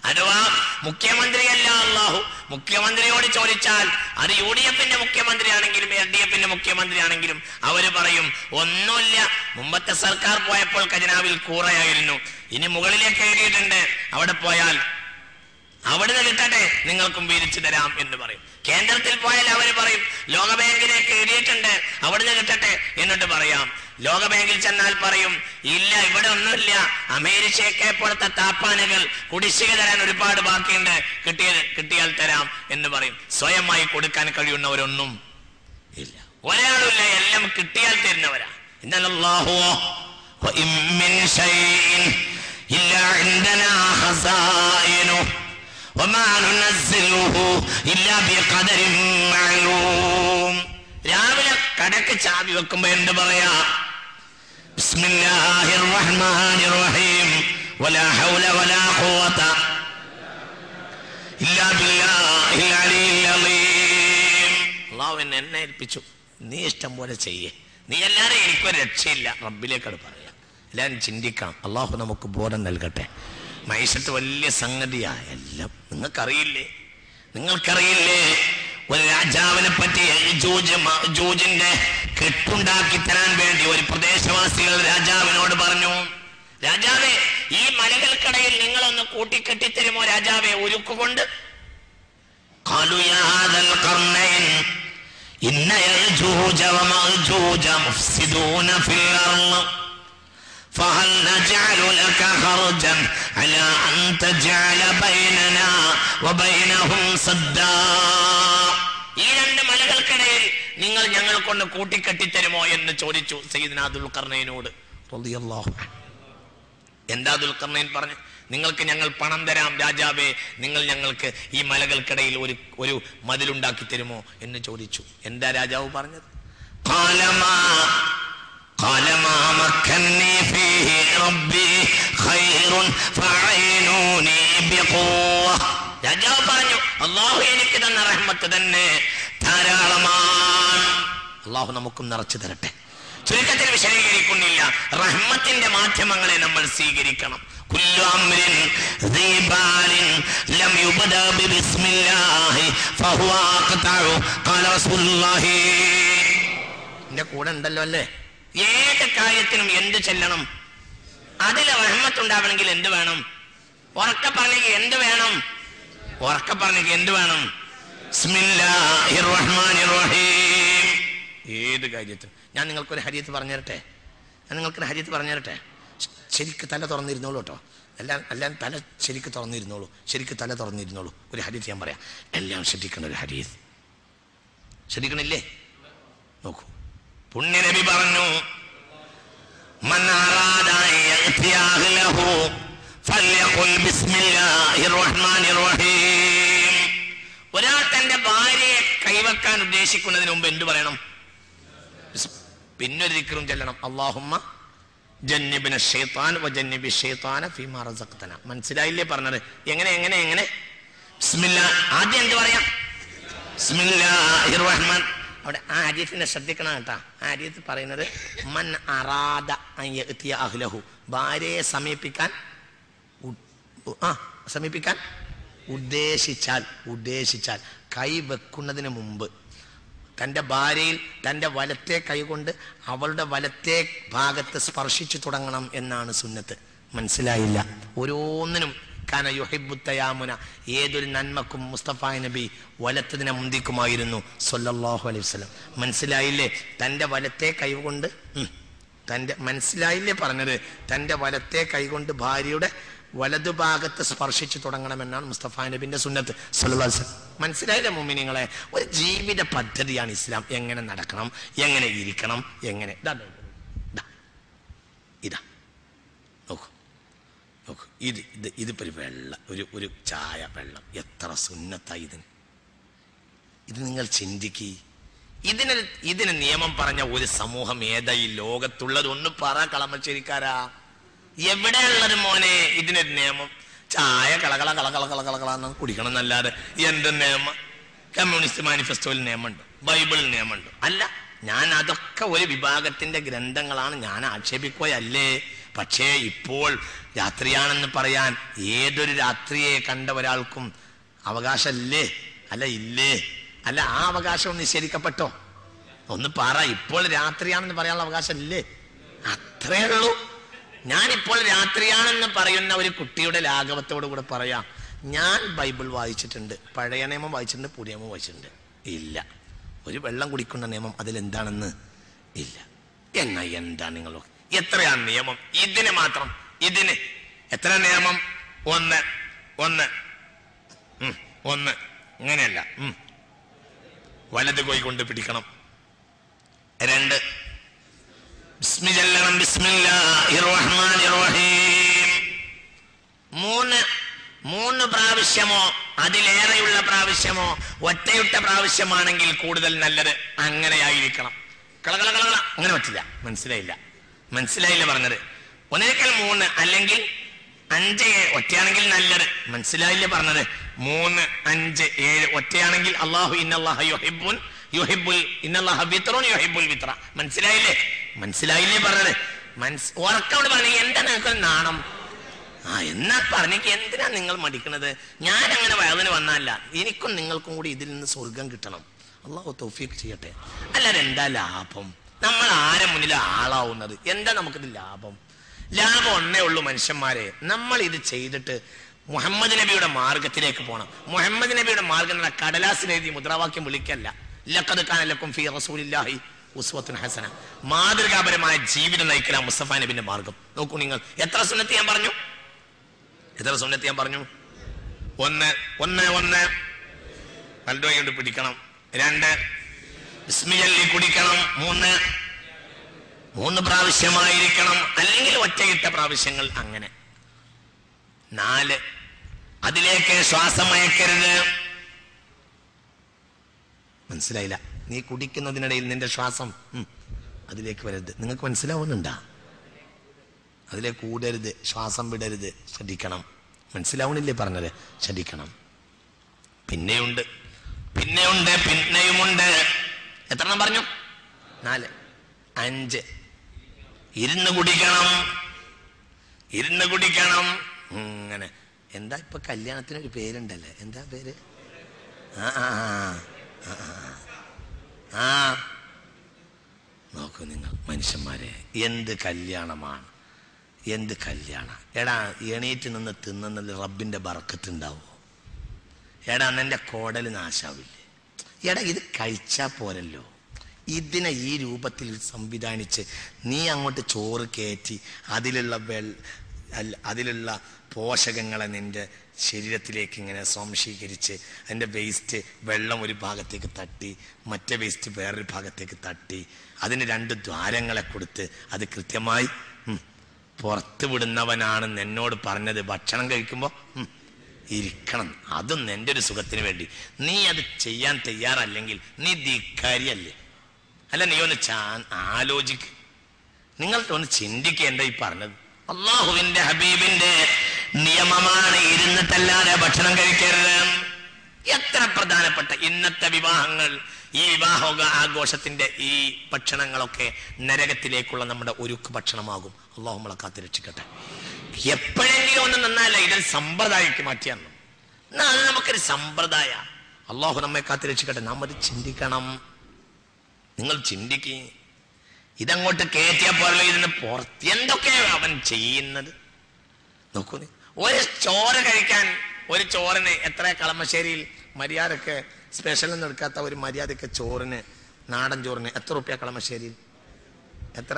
അഥവാ മുഖ്യമന്ത്രിയല്ല അല്ലാഹു. മുഖ്യമന്ത്രിയോട് ചോദിച്ചാൽ അത് UDFന്റെ മുഖ്യമന്ത്രിയാണെങ്കിലും LDFന്റെ മുഖ്യമന്ത്രിയാണെങ്കിലും അവര് പറയും ഒന്നുമില്ല, മുമ്പത്തെ സർക്കാർ പോയപ്പോൾ ഖജനാവിൽ കൂറയായിരുന്നു, ഇനി മുകളിലേക്ക് എഴുതിയിട്ടുണ്ട്, അവിടെ പോയാൽ അവിടുന്ന് കിട്ടട്ടെ, നിങ്ങൾക്കും വീതിച്ചു തരാം എന്ന് പറയും. കേന്ദ്രത്തിൽ പോയാൽ അവർ പറയും ലോകബാങ്കിലേക്ക് എഴുതിയിട്ടുണ്ട്, അവിടുന്ന് കിട്ടട്ടെ എന്നിട്ട് പറയാം. ലോകബാങ്കിൽ ചെന്നാൽ പറയും ഇല്ല, ഇവിടെ ഒന്നുമില്ല, അമേരിക്കയൊക്കെ പോലത്തെ താപ്പാനകൾ കുടിശ്ശിക തരാൻ ഒരുപാട് ബാക്കിയുണ്ട്, കിട്ടിയാൽ തരാം എന്ന് പറയും. സ്വയമായി കൊടുക്കാൻ കഴിയുന്നവരൊന്നും ഇല്ല, ഒരാളുമില്ല, എല്ലാം കിട്ടിയാൽ തരുന്നവരാ. രാവിലെ കടക്ക് ചാവി വെക്കുമ്പോ എന്ത് പറയാ? ബിസ്മില്ലാഹിർ റഹ്മാനിർ റഹീം വലാ ഹൗല വലാ ഖുവത ഇല്ലാ ബില്ലാഹിൽ അലിയിൽ അളീം. അല്ലാഹു എന്നെ ഏൽപ്പിച്ചു, നീ ഇഷ്ടം പോലെ ചെയ്യേ. നീ എല്ലാവരും എനിക്കൊരു രക്ഷയില്ല, റബ്ബിലേക്കാണ് പറയാ. എല്ലാവരും ചിന്തിക്കണം. അള്ളാഹു നമുക്ക് ബോധം നൽകട്ടെ. മൈസത്ത് വലിയ സംഗതിയാ. എല്ലാം നിങ്ങൾക്കറിയില്ലേ ഒരു രാജാവിനെ പറ്റി ജൂജിന്റെ കെട്ടുണ്ടാക്കി തരാൻ വേണ്ടി ഒരു പ്രദേശവാസികൾ രാജാവിനോട് പറഞ്ഞു, രാജാവേ, ഈ മലകൾക്കിടയിൽ നിങ്ങളൊന്ന് കൂട്ടിക്കെട്ടിത്തരുമോ രാജാവേ ഉരുക്കുകൊണ്ട്? ഖാലു യാ ഹാദൽ ഖർനൈൻ ഇന്ന യഅജൂജ വമഅജൂജ മുഫ്സിദൂന ഫിൽ അർള് ഫഹൽ നജഅലു ലക ഖർജൻ അലാ അൻ തജഅല ബൈനനാ വബൈനഹും സദ്ദാ. ഈ രണ്ട് മലകൾക്കിടയിൽ നിങ്ങൾ ഞങ്ങൾ കൊണ്ട് കൂട്ടിക്കെട്ടിത്തരുമോ എന്ന് ചോദിച്ചു സയ്യിദ്നാ ദുൽഖർനൈനോട് റളിയല്ലാഹു അൻഹു. എന്താ ദുൽഖർനൈൻ പറഞ്ഞു? നിങ്ങൾക്ക് ഞങ്ങൾ പണം തരാം രാജാവേ, നിങ്ങൾ ഞങ്ങൾക്ക് ഈ മലകൾക്കിടയിൽ ഒരു മതിലുണ്ടാക്കി തരുമോ എന്ന് ചോദിച്ചു. എന്താ രാജാവ് പറഞ്ഞത്? രാജാവ് പറഞ്ഞു, അല്ലാഹു എനിക്ക് തന്ന റഹ്മത്ത് തന്നെ ധാരാളമാണ്, അല്ലാഹു നമുക്കും നിറച്ചു തരട്ടെ. ചുരുക്കത്തിൽ വിശദീകരിക്കുന്നില്ല, റഹ്മത്തിന്റെ മാധ്യമങ്ങളെ നമ്മൾ സ്വീകരിക്കണം. കുല്ലു അംരിൻ ദീ ബാലിൻ ലം യുബ്ദാ ബിസ്മില്ലാഹി ഫഹുവ ഖതഉ ഖാല റസൂലുള്ളാഹി. എന്റെ കൂടെ ഉണ്ടല്ലോ അല്ലേ? ഏത് കാര്യത്തിനും എന്ത് ചെല്ലണം? അതിൽ റഹ്മത്ത് ഉണ്ടാവണമെങ്കിൽ എന്ത് വേണം? ഉറക്കെ പറഞ്ഞെങ്കിൽ എന്ത് വേണം? ഉറക്കെ പറഞ്ഞെങ്കിൽ എന്ത് വേണം? ബിസ്മില്ലാഹിർ റഹ്മാനിർ റഹീം. ഏത് കാര്യത്തിനും. ഞാൻ നിങ്ങൾക്കൊരു ഹദീസ് പറഞ്ഞു തരട്ടെ. ശരിക്ക് തല തുറന്നിരുന്നോളൂ കേട്ടോ. എല്ലാം തല ശരിക്ക് തുറന്നിരുന്നോളൂ. ഒരു ഹദീസ് ഞാൻ പറയാം, എല്ലാം ശ്രദ്ധിക്കണം. ഒരു ഹദീസ് ശ്രദ്ധിക്കണില്ലേ? നോക്കൂ. പുണ്യനബി പറഞ്ഞു, മൻ അറാദ യഅതി അഹ്ലഹു ഫൽയഖുൽ ബിസ്മില്ലാഹിർ റഹ്മാനിർ റഹീം. ഒരാൾ തന്റെ ഭാര്യയെ കൈവക്കാൻ ഉദ്ദേശിക്കുന്നതിന് മുമ്പ് എന്ത് പറയണം? പിന്നൊരു ദിക്റും ചൊല്ലണം, അല്ലാഹുമ്മ ജന്നിബ്ന ശൈത്താൻ വജന്നിബി ശൈത്താന ഫീമാ റസഖ്തന. മനസ്സിലായില്ലേ പറഞ്ഞത്? എങ്ങനെ ബിസ്മില്ലാഹ്. ആദ്യം എന്ത് പറയാം? ബിസ്മില്ലാഹിർ റഹ്മാൻ. അവിടെ ആ ഹദീസിനെ ശ്രദ്ധിക്കണം കേട്ടാ. ആ ഹദീസ് പറയുന്നത് മൻ അറാദ അൻ യഅതി അഹ്ലഹു, ഭാര്യയെ സമീപിക്കാൻ ഉദ്ദേശിച്ചാൽ കൈ വെക്കുന്നതിന് മുമ്പ് തൻ്റെ ഭാര്യയിൽ തൻ്റെ വലത്തെ കൈകൊണ്ട് അവളുടെ വലത്തെ ഭാഗത്ത് സ്പർശിച്ചു തുടങ്ങണം എന്നാണ് സുന്നത്ത്. മനസ്സിലായില്ല? ഓരോന്നിനും കാന യുഹിബ്ബു തയാമുന. ഏതൊരു നന്മക്കും മുസ്തഫ നബി വലത്തതിനെ മുന്തിക്കുമായിരുന്നു സ്വല്ലല്ലാഹു അലൈഹി വസല്ലം. മനസ്സിലായില്ലേ? തൻ്റെ വലത്തെ കൈ കൊണ്ട് മനസ്സിലായില്ലേ പറഞ്ഞത്? തൻ്റെ വലത്തെ കൈകൊണ്ട് ഭാര്യയുടെ വലതുഭാഗത്ത് സ്പർശിച്ചു തുടങ്ങണമെന്നാണ് മുസ്തഫ നബിന്റെ സുന്നത്ത് സ്വല്ലല്ലാഹു അലൈഹി വസല്ലം. മനസ്സിലായില്ലേ മുഅ്മിനീങ്ങളെ? ഒരു ജീവിത പദ്ധതിയാണ് ഇസ്ലാം. എങ്ങനെ നടക്കണം, എങ്ങനെ ഇരിക്കണം, എങ്ങനെ ഇതാ നോക്കൂ. ഇതിപ്പോ ഒരു വെള്ളം, ഒരു ചായ വെള്ളം, എത്ര സുന്നത്തായി ഇത് നിങ്ങൾ ചിന്തിക്കി. ഇതിന് നിയമം പറഞ്ഞ ഒരു സമൂഹം ഏതാ ഈ ലോകത്തുള്ളത്? ഒന്ന് പറ കളമശ്ശേരിക്കാരാ, എവിടെയുള്ളത് മോനെ ഇതിനൊരു നിയമം? ചായ കളകള കുടിക്കണം എന്നല്ലാതെ എന്ത് നിയമം? കമ്മ്യൂണിസ്റ്റ് മാനിഫെസ്റ്റോയിൽ നിയമമുണ്ട്, ബൈബിളിൽ നിയമമുണ്ട്. അല്ല, ഞാൻ അതൊക്കെ ഒരു വിഭാഗത്തിന്റെ ഗ്രന്ഥങ്ങളാണ്, ഞാൻ ആക്ഷേപിക്കുകയല്ലേ. പക്ഷേ ഇപ്പോൾ രാത്രിയാണെന്ന് പറയാൻ ഏതൊരു രാത്രിയെ കണ്ട ഒരാൾക്കും അവകാശമല്ലേ? അല്ല, ഇല്ലേ? അല്ല, ആ അവകാശം നിഷേധിക്കപ്പെട്ടോ? ഒന്ന് പറ. ഇപ്പോൾ രാത്രിയാണെന്ന് പറയാനുള്ള അവകാശം ഇല്ലേ? അത്രേ ഉള്ളൂ. ഞാനിപ്പോൾ രാത്രിയാണെന്ന് പറയുന്ന ഒരു കുട്ടിയുടെ ലാഘവത്തോടു കൂടെ പറയാം, ഞാൻ ബൈബിൾ വായിച്ചിട്ടുണ്ട്, പഴയ നിയമം വായിച്ചിട്ടുണ്ട്, പുതിയ നിയമം വായിച്ചിട്ടുണ്ട്. ഇല്ല, ഒരു വെള്ളം കുടിക്കുന്ന നിയമം അതിലെന്താണെന്ന് ഇല്ല. എന്നാ എന്താ നിങ്ങൾ എത്രയാണ് നിയമം? ഇതിന് മാത്രം, ഇതിന് എത്ര നിയമം? ഒന്ന് ഇങ്ങനെയല്ല, വലത് കൈ കൊണ്ട് പിടിക്കണം. 2 ബിസ്മി ചൊല്ലണം, ബിസ്മില്ലാഹിർ റഹ്മാനിർ റഹീം. 3 പ്രാവശ്യമോ അതിലേറെയുള്ള പ്രാവശ്യമോ ഒറ്റയിട്ട പ്രാവശ്യമാണെങ്കിൽ കൂടുതൽ നല്ലത്. അങ്ങനെയായിരിക്കണം. കളകളകള അങ്ങനെ പറ്റില്ല. മനസ്സിലായില്ല പറഞ്ഞത്? ഒന്നിനേക്കാൾ 3 അല്ലെങ്കിൽ 5 ഒറ്റയാണെങ്കിൽ നല്ലത്. മനസ്സിലായില്ലേ പറഞ്ഞത്? 3, 5, 7 ഒറ്റയാണെങ്കിൽ അല്ലാഹു ഇന്നല്ലാഹ ഇന്നല്ലാഹ വിത്റുൻ യുഹിബ്ബുൽ വിത്ര. മനസ്സിലായില്ലേ പറഞ്ഞത്? ഉറക്കോട് പറഞ്ഞ എന്താ നിങ്ങൾക്ക് നാണം? എന്നാ പറഞ്ഞേക്ക്, എന്തിനാ നിങ്ങൾ മടിക്കണത്? ഞാൻ അങ്ങനെ വയതിന് വന്നല്ല. എനിക്കും നിങ്ങൾക്കും കൂടി ഇതിൽ നിന്ന് സ്വർഗം കിട്ടണം. അല്ലാഹു തൗഫീഖ് ചെയ്യട്ടെ. അല്ലാതെ എന്താ ലാഭം? നമ്മൾ ആരെ മുന്നിൽ ആളാവുന്നത്? എന്താ നമുക്കിത് ലാഭം? ലാഭം ഒന്നേ ഉള്ളൂ മനുഷ്യന്മാരെ. നമ്മൾ ഇത് ചെയ്തിട്ട് മുഹമ്മദ് നബിയുടെ മാർഗത്തിലേക്ക് പോകണം. മുഹമ്മദ് നബിയുടെ മാർഗം എന്ന കടലാസിനെഴുതി മുദ്രാവാക്യം വിളിക്കല്ല. ലഖദ് കാന ലക്കും ഫീ റസൂലില്ലാഹി ഉസ്വത്തുൻ ഹസന. മാതൃകാപരമായ ജീവിതം നയിക്കല മുസ്തഫ നബിന്റെ മാർഗം. നോക്കൂ നിങ്ങൾ, എത്ര സുന്നത്ത് ഞാൻ പറഞ്ഞു? ഒന്ന് വലതുകൈ കൊണ്ട് പിടിക്കണം. 2 ബിസ്മി ചൊല്ലി കുടിക്കണം. 3 പ്രാവശ്യമായിരിക്കണം, അല്ലെങ്കിൽ ഒറ്റയിട്ട പ്രാവശ്യങ്ങൾ. അങ്ങനെ 4 അതിലേക്ക് ശ്വാസം അയക്കരുത്. മനസ്സിലായില്ല? നീ കുടിക്കുന്നതിനിടയിൽ നിന്റെ ശ്വാസം അതിലേക്ക് വരരുത്. നിങ്ങൾക്ക് മനസ്സിലാവുന്നുണ്ടാ? അതിലേക്ക് കൂടരുത്, ശ്വാസം വിടരുത്, ശ്രദ്ധിക്കണം. മനസ്സിലാവണില്ലേ പറഞ്ഞത്? ശ്രദ്ധിക്കണം. പിന്നെയുമുണ്ട്. എത്ര എണ്ണം പറഞ്ഞു? 4. 5 ഇരുന്ന് കുടിക്കണം. അങ്ങനെ എന്താ ഇപ്പൊ കല്യാണത്തിനൊരു പേരുണ്ടല്ലേ, എന്താ പേര്? നോക്കൂ നിങ്ങൾ മനുഷ്യന്മാരെ, എന്ത് കല്യാണമാണ്, എന്ത് കല്യാണം. എടാ എണീറ്റ് നിന്ന് തിന്നുന്നതിൽ റബ്ബിന്റെ ബർക്കത്ത് ഉണ്ടാവോ? എടാ നിന്റെ കോടല് നാശാവില്ലേ? എടാ ഇത് കഴിച്ചാ പോരല്ലോ. ഇതിനെ ഈ രൂപത്തിൽ സംവിധാനിച്ച് നീ അങ്ങോട്ട് ചോറ് കയറ്റി അതിലുള്ള പോഷകങ്ങളെ നിന്റെ ശരീരത്തിലേക്ക് ഇങ്ങനെ സ്വാംശീകരിച്ച് അതിൻ്റെ വേസ്റ്റ് വെള്ളം ഒരു ഭാഗത്തേക്ക് തട്ടി മറ്റേ വേസ്റ്റ് വേറൊരു ഭാഗത്തേക്ക് തട്ടി അതിന് 2 ദ്വാരങ്ങളെ കൊടുത്ത് അത് കൃത്യമായി പുറത്ത് വിടുന്നവനാണ് എന്നോട് പറഞ്ഞത്. ഭക്ഷണം കഴിക്കുമ്പോൾ ഇരിക്കണം, അതും എൻ്റെ ഒരു സുഖത്തിന് വേണ്ടി. നീ അത് ചെയ്യാൻ തയ്യാറല്ലെങ്കിൽ നീ ധിക്കാരിയല്ലേ? അല്ല, നീ ഒന്ന് ആലോചിക്ക്, നിങ്ങൾക്കൊന്ന് ചിന്തിക്കുക. എന്താ ഈ പറഞ്ഞത്? അള്ളാഹുവിന്റെ ഹബീബിന്റെ നിയമമാണ് ഇരുന്നിട്ടല്ലാതെ ഭക്ഷണം കഴിക്കരുത്. എത്ര പ്രധാനപ്പെട്ട ഇന്നത്തെ വിവാഹങ്ങൾ, ഈ വിവാഹ ആഘോഷത്തിന്റെ ഈ ഭക്ഷണങ്ങളൊക്കെ നരകത്തിലേക്കുള്ള നമ്മുടെ ഒരുക്ക് ഭക്ഷണമാകും. അള്ളാഹു നമ്മളെ കാത്തുരക്ഷിക്കട്ടെ. എപ്പോഴെങ്കിലും ഒന്ന് നന്നല്ല, ഇതൊരു സമ്പ്രദായക്ക് മാറ്റിയാണ്. എന്നാൽ അത് നമുക്കൊരു സമ്പ്രദായ. അള്ളാഹു നമ്മെ കാത്തുരക്ഷിക്കട്ടെ. നാം അത് ചിന്തിക്കണം. നിങ്ങൾ ചിന്തിക്കുക. ഇതങ്ങോട്ട് കയറ്റിയാ പോലെ ഇതിന് പുറത്ത് എന്തൊക്കെയാണ് അവൻ ചെയ്യുന്നത് നോക്കൂ. ഒരു ചോറ് കഴിക്കാൻ, ഒരു ചോറിന് എത്ര കളമശ്ശേരിയിൽ മര്യാദക്ക് സ്പെഷ്യൽ ഒന്നും എടുക്കാത്ത ഒരു മര്യാദക്ക് ചോറിന്, നാടൻ ചോറിന് എത്ര റുപ്യ കളമശ്ശേരിയിൽ? എത്ര?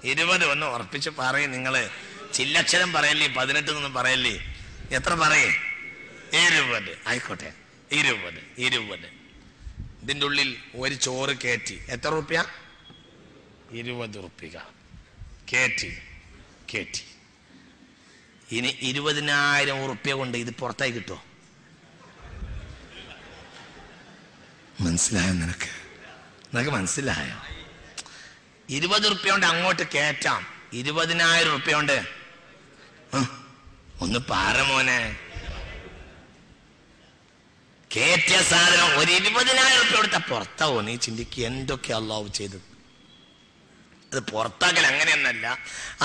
20. ഒന്ന് ഉറപ്പിച്ച് പറയും നിങ്ങള്. ചില്ലക്ഷരം പറയല്ലേ, 18 എന്നൊന്നും പറയല്ലേ. എത്ര പറയേ? 20. ആയിക്കോട്ടെ, 20. ഇതിൻ്റെ ഉള്ളിൽ ഒരു ചോറ് കയറ്റി എത്ര റുപ്യ? 20 റുപ്യ കയറ്റി. ഇനി 20,000 റുപ്യ കൊണ്ട് ഇത് പുറത്തായി കിട്ടുമോ? മനസ്സിലായോ? നിനക്ക് മനസ്സിലായോ? 20 റുപ്യ കൊണ്ട് അങ്ങോട്ട് കയറ്റാം. 20,000 റുപ്യ കൊണ്ട് ഒന്ന് പാറ മോനെ. കയറ്റിയ സാധനം ഒരു 20,000 റുപ്യ കൊടുത്ത പുറത്താവോ? നീ ചിന്തിക്കുക എന്തൊക്കെ അള്ളാഹു ചെയ്തത്. അത് പുറത്താക്കൽ അങ്ങനെയൊന്നല്ല,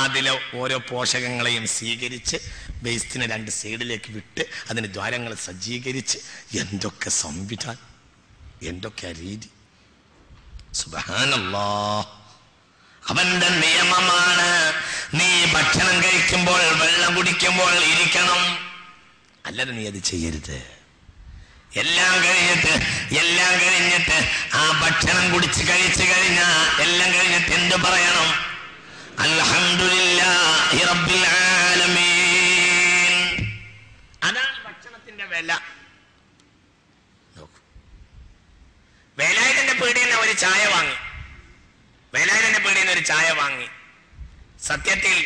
അതിലെ ഓരോ പോഷകങ്ങളെയും സ്വീകരിച്ച് വേസ്റ്റിനെ 2 സൈഡിലേക്ക് വിട്ട് അതിന് ദ്വാരങ്ങൾ സജ്ജീകരിച്ച് എന്തൊക്കെ സംവിധാനം, എന്തൊക്കെ രീതി. സുബ്ഹാനല്ലാഹ്. അവന്റെ നിയമമാണ്. നീ ഭക്ഷണം കഴിക്കുമ്പോൾ, വെള്ളം കുടിക്കുമ്പോൾ ഇരിക്കണം, അല്ലാതെ നീ അത് ചെയ്യരുത്. എല്ലാം കഴിഞ്ഞിട്ട് ആ ഭക്ഷണം കഴിച്ചു കഴിഞ്ഞാ എല്ലാം കഴിഞ്ഞിട്ട് എന്ത് പറയണം? അൽഹംദുലില്ലാഹി റബ്ബിൽ ആലമീൻ. അതാണ് ഭക്ഷണത്തിന്റെ വില. നോക്കൂ, വേലായുധന്റെ പീടികയിൽ നിന്ന് ഒരു ചായ വാങ്ങി. സത്യത്തിൽ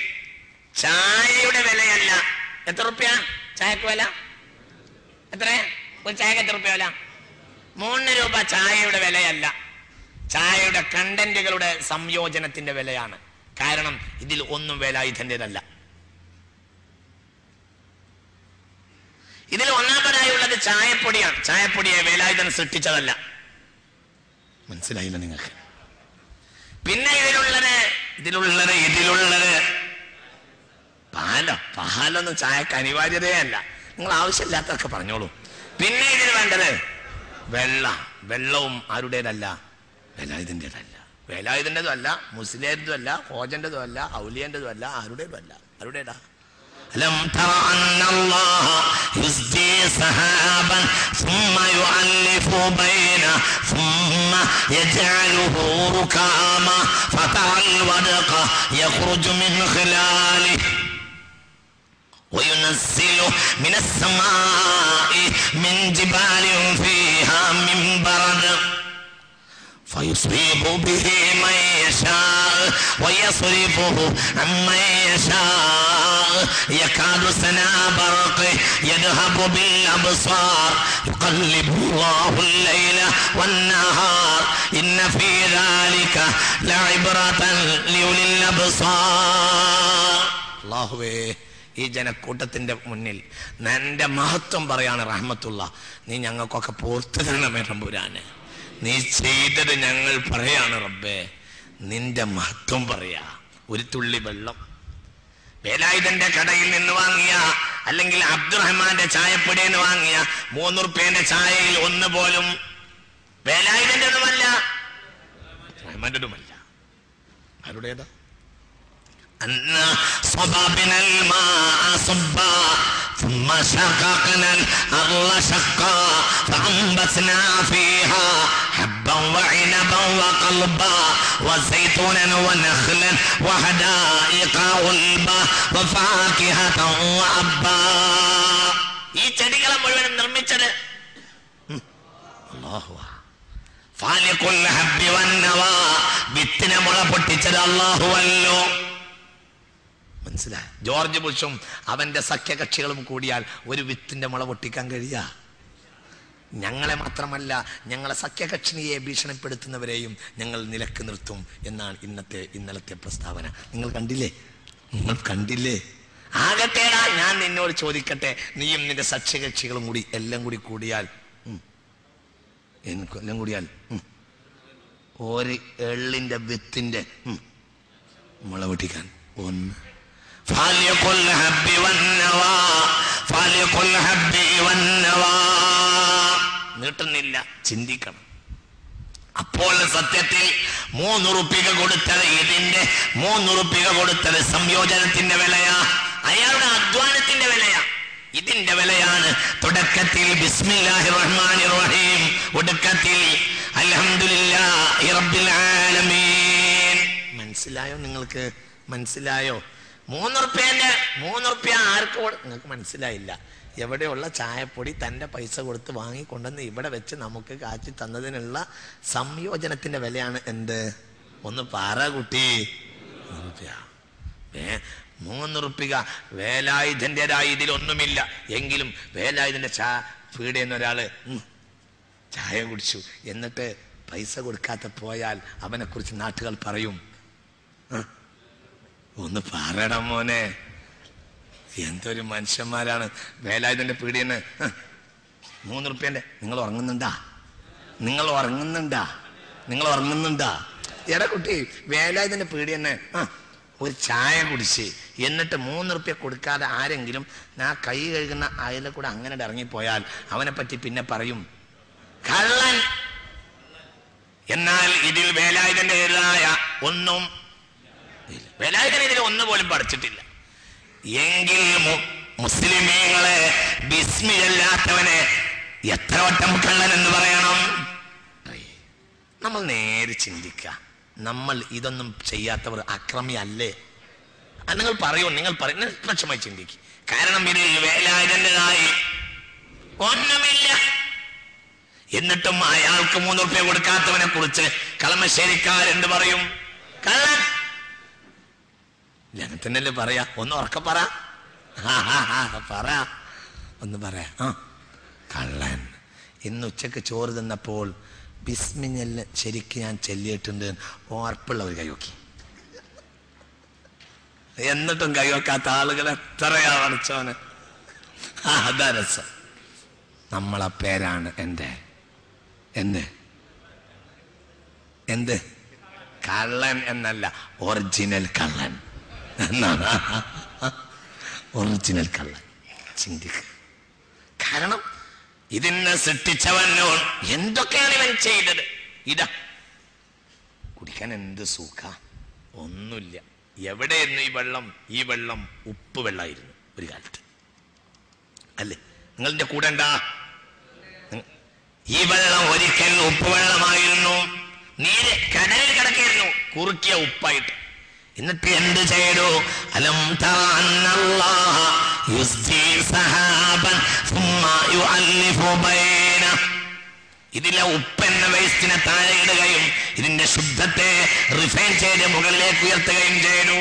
ചായയുടെ വിലയല്ല. എത്ര റുപ്യ ചായക്ക് വില? എത്ര? ഒരു ചായക്ക് എത്ര റുപ്യ വില? 3 രൂപ ചായയുടെ വിലയല്ല, ചായയുടെ കണ്ടന്റുകളുടെ സംയോജനത്തിന്റെ വിലയാണ്. കാരണം ഇതിൽ ഒന്നും വേലായുധന്റേതല്ല. ഇതിൽ ഒന്നാമതായുള്ളത് ചായപ്പൊടിയാണ്. ചായപ്പൊടിയെ വേലായുധൻ സൃഷ്ടിച്ചതല്ല. മനസ്സിലായില്ല നിങ്ങൾക്ക്? പിന്നെ ഇതിലുള്ളത് പാലൊന്നും ചായക്ക് അനിവാര്യതയല്ല. നിങ്ങൾ ആവശ്യമില്ലാത്തതൊക്കെ പറഞ്ഞോളൂ. പിന്നെ ഇതിൽ വേണ്ടത് വെള്ളവും ആരുടേതല്ല? വേലായുധന്റേതല്ല. വേലായുധൻ്റെതും അല്ല, മുസ്ലിയാരതും അല്ല, ഹോജൻ്റെതും അല്ല, ഔലിയൻ്റെതും അല്ല, ആരുടേതും അല്ല. ആരുടേടാ? لم تر أن الله يزجي سحابا ثم يؤلف بينه ثم يجعله ركاما فترى الودق يخرج من خلاله وينزل من السماء من جبال فيها من برد فيصيب به من يشاء ويصرفه عمن يشاء يكاد سنا برقه يذهب بالأبصار يقلب الله الليل والنهار إن في ذلك لعبرة لأولي الأبصار. അല്ലാഹുവേ, ഈ ജനക്കൂട്ടത്തിന്റെ മുന്നിൽ നിന്റെ മഹത്വം പറയാണ് റഹ്മത്തുള്ള. നീ ഞങ്ങൾക്കൊക്കെ പുറത്തു തരണമേ തമ്പുരാനെ. നീ ചെയ്തത് ഞങ്ങൾ പറയാണ് റബ്ബേ. നിന്റെ മഹത്വം പറയാ. ഒരു തുള്ളി വെള്ളം വേലായുധന്റെ കടയിൽ നിന്ന് വാങ്ങിയ, അല്ലെങ്കിൽ അബ്ദുറഹ്മാന്റെ ചായപ്പൊടിയിൽ നിന്ന് വാങ്ങിയ 3 റുപ്യേന്റെ ചായയിൽ ഒന്ന് പോലും വേലായുധന്റെതുമല്ല, റഹ്മാന്റെതുമല്ല. ആരുടേതാ? أنا صببنا الماء صبا ثم شققنا الأرض شقا فأنبتنا فيها حبا وعنبا وقلبا وزيتونا ونخلا وحدائق غلبا وفاكهة وأبا. ഈ ചെടികളെ മുഴുവൻ നിർമ്മിച്ചത് അല്ലാഹു. ഫാലിഖുൽ ഹബ്ബി വന്നവാ, വിത്തിനെ മുള പൊട്ടിച്ചത് അല്ലാഹുവല്ലോ. മനസ്സിലായി? ജോർജ് ബുഷും അവന്റെ സഖ്യകക്ഷികളും കൂടിയാൽ ഒരു വിത്തിന്റെ മുള പൊട്ടിക്കാൻ കഴിയാ? ഞങ്ങളെ മാത്രമല്ല, ഞങ്ങളെ സഖ്യകക്ഷിയെ ഭീഷണിപ്പെടുത്തുന്നവരെയും ഞങ്ങൾ നിലക്ക് നിർത്തും എന്നാണ് ഇന്നലത്തെ പ്രസ്താവന. നിങ്ങൾ കണ്ടില്ലേ? ആകട്ടേടാ, ഞാൻ നിന്നോട് ചോദിക്കട്ടെ, നീയും നിന്റെ സഖ്യകക്ഷികളും കൂടി എല്ലാം കൂടിയാൽ എല്ലാം കൂടിയാൽ ഒരു എള്ളിന്റെ വിത്തിന്റെ മുള പൊട്ടിക്കാൻ ഒന്ന്. നീട്ടുന്നില്ല, ചിന്തിക്കണം. അപ്പോൾ സത്യത്തിൽ 3 റുപ്യ കൊടുത്തത്, ഇതിന്റെ 3 റുപ്യ കൊടുത്തത് സംയോജനത്തിന്റെ വിലയാ, അയാളുടെ അധ്വാനത്തിന്റെ വിലയാ. ഇതിന്റെ വിലയാണ് തുടക്കത്തിൽ ബിസ്മില്ലാഹിർ റഹ്മാനിർ റഹീം, ഒടുക്കത്തിൽ അൽഹംദുലില്ലാഹി റബ്ബിൽ ആലമീൻ. മനസ്സിലായോ? നിങ്ങൾക്ക് മനസ്സിലായോ? 3 റുപ്യ ആർക്ക് നിങ്ങൾക്ക് മനസ്സിലായില്ല. എവിടെയുള്ള ചായപ്പൊടി തൻ്റെ പൈസ കൊടുത്ത് വാങ്ങിക്കൊണ്ടെന്ന് ഇവിടെ വെച്ച് നമുക്ക് കാച്ചി തന്നതിനുള്ള സംയോജനത്തിന്റെ വിലയാണ് എന്ത്? ഒന്ന് പറ കുട്ടി. 3 റുപ്യ വേലായുധന്റേതായി ഇതിലൊന്നുമില്ല. എങ്കിലും വേലായുധന്റെ പീടിയെന്ന ഒരാള് ചായ കുടിച്ചു, എന്നിട്ട് പൈസ കൊടുക്കാത്ത പോയാൽ അവനെ കുറിച്ച് നാട്ടുകാർ പറയും. ഒന്ന് പറയടാ മോനെ, എന്തൊരു മനുഷ്യന്മാരാണ്. വേലായുധന്റെ പീടിയെന്ന് 3 റുപ്യന്റെ. നിങ്ങൾ ഉറങ്ങുന്നുണ്ടാ? എടാ കുട്ടി, വേലായുധന്റെ പീടിയെന്ന് ഒരു ചായ കുടിച്ച് എന്നിട്ട് 3 റുപ്യ കൊടുക്കാതെ ആരെങ്കിലും ഞാൻ കൈ കഴുകുന്ന അയലെ കൂടെ അങ്ങനെ ഇറങ്ങിപ്പോയാൽ അവനെ പറ്റി പിന്നെ പറയും കള്ളൻ. എന്നാൽ ഇതിൽ വേലായുധന്റേതായ ഒന്നും, വേലായുധൻ ഇതിൽ ഒന്നുപോലും പഠിച്ചിട്ടില്ല. എങ്കിൽ മുസ്ലിമീങ്ങളെ ബിസ്മില്ലാത്തവനെ എത്ര വട്ടം കള്ളൻ എന്ന് പറയണം? നമ്മൾ നേരെ ചിന്തിക്കുക. നമ്മൾ ഇതൊന്നും ചെയ്യാത്തവർ അക്രമി അല്ലേ? നിങ്ങൾ നിഷ്പക്ഷമായി ചിന്തിക്കുക. കാരണം ഇത് വേലായുധന്റേതായി ഒന്നുമില്ല. എന്നിട്ടും അയാൾക്ക് 3 റുപ്യ കൊടുക്കാത്തവനെ കുറിച്ച് കളമശ്ശേരിക്കാരെന്ത് പറയും? കള്ളൻ. അങ്ങനെ തന്നെയല്ലേ പറയാ? ഒന്ന് ഉറക്കെ പറ. ഒന്ന് പറയാ. കള്ളൻ. ഇന്ന് ഉച്ചക്ക് ചോറ് തിന്നപ്പോൾ ബിസ്മില്ല ശരിക്കും ഞാൻ ചൊല്ലിയിട്ടുണ്ട്. ഓർപ്പുള്ളവർ കൈവക്കി. എന്നിട്ടും കൈവക്കാത്ത ആളുകൾ എത്രയാ പഠിച്ചോന്. അതാ രസം. നമ്മളെ പേരാണ് എന്ത് കള്ളൻ എന്നല്ല, ഒറിജിനൽ കള്ളൻ എന്നാണ്. ഒറിജിനൽ കള്ളൻ. ചിന്തിക്കുക. കാരണം ഇതിനെ സൃഷ്ടിച്ചവനോട് എന്തൊക്കെയാണ് ഇവൻ ചെയ്തത്? ഇതാ കുടിക്കാൻ എന്ത് സുഖ, ഒന്നുമില്ല. എവിടെയായിരുന്നു ഈ വെള്ളം ഉപ്പ് വെള്ളമായിരുന്നു ഒരു കാലത്ത്, അല്ലേ? നിങ്ങളുടെ കൂടെ ഉണ്ടാ? ഈ വെള്ളം ഒരിക്കൽ ഉപ്പ് വെള്ളമായിരുന്നു. നീര് കടലിൽ കിടക്കായിരുന്നു, കുറുക്കിയ ഉപ്പായിട്ട്. എന്നിട്ട് എന്ത് ചെയ്തു? അലം തറ അന്നല്ലാഹ യുസ്ജി സഹാബൻ സുമ്മ യുഅല്ലിഫു ബൈന. ഇതിലെ ഉപ്പ് എന്ന വേസ്റ്റിനെ താഴെ ഇടുകയും ഇതിന്റെ ശുദ്ധത്തെ റിഫൈൻ ചെയ്ത് മുകളിലേക്ക് ഉയർത്തുകയും ചെയ്തു.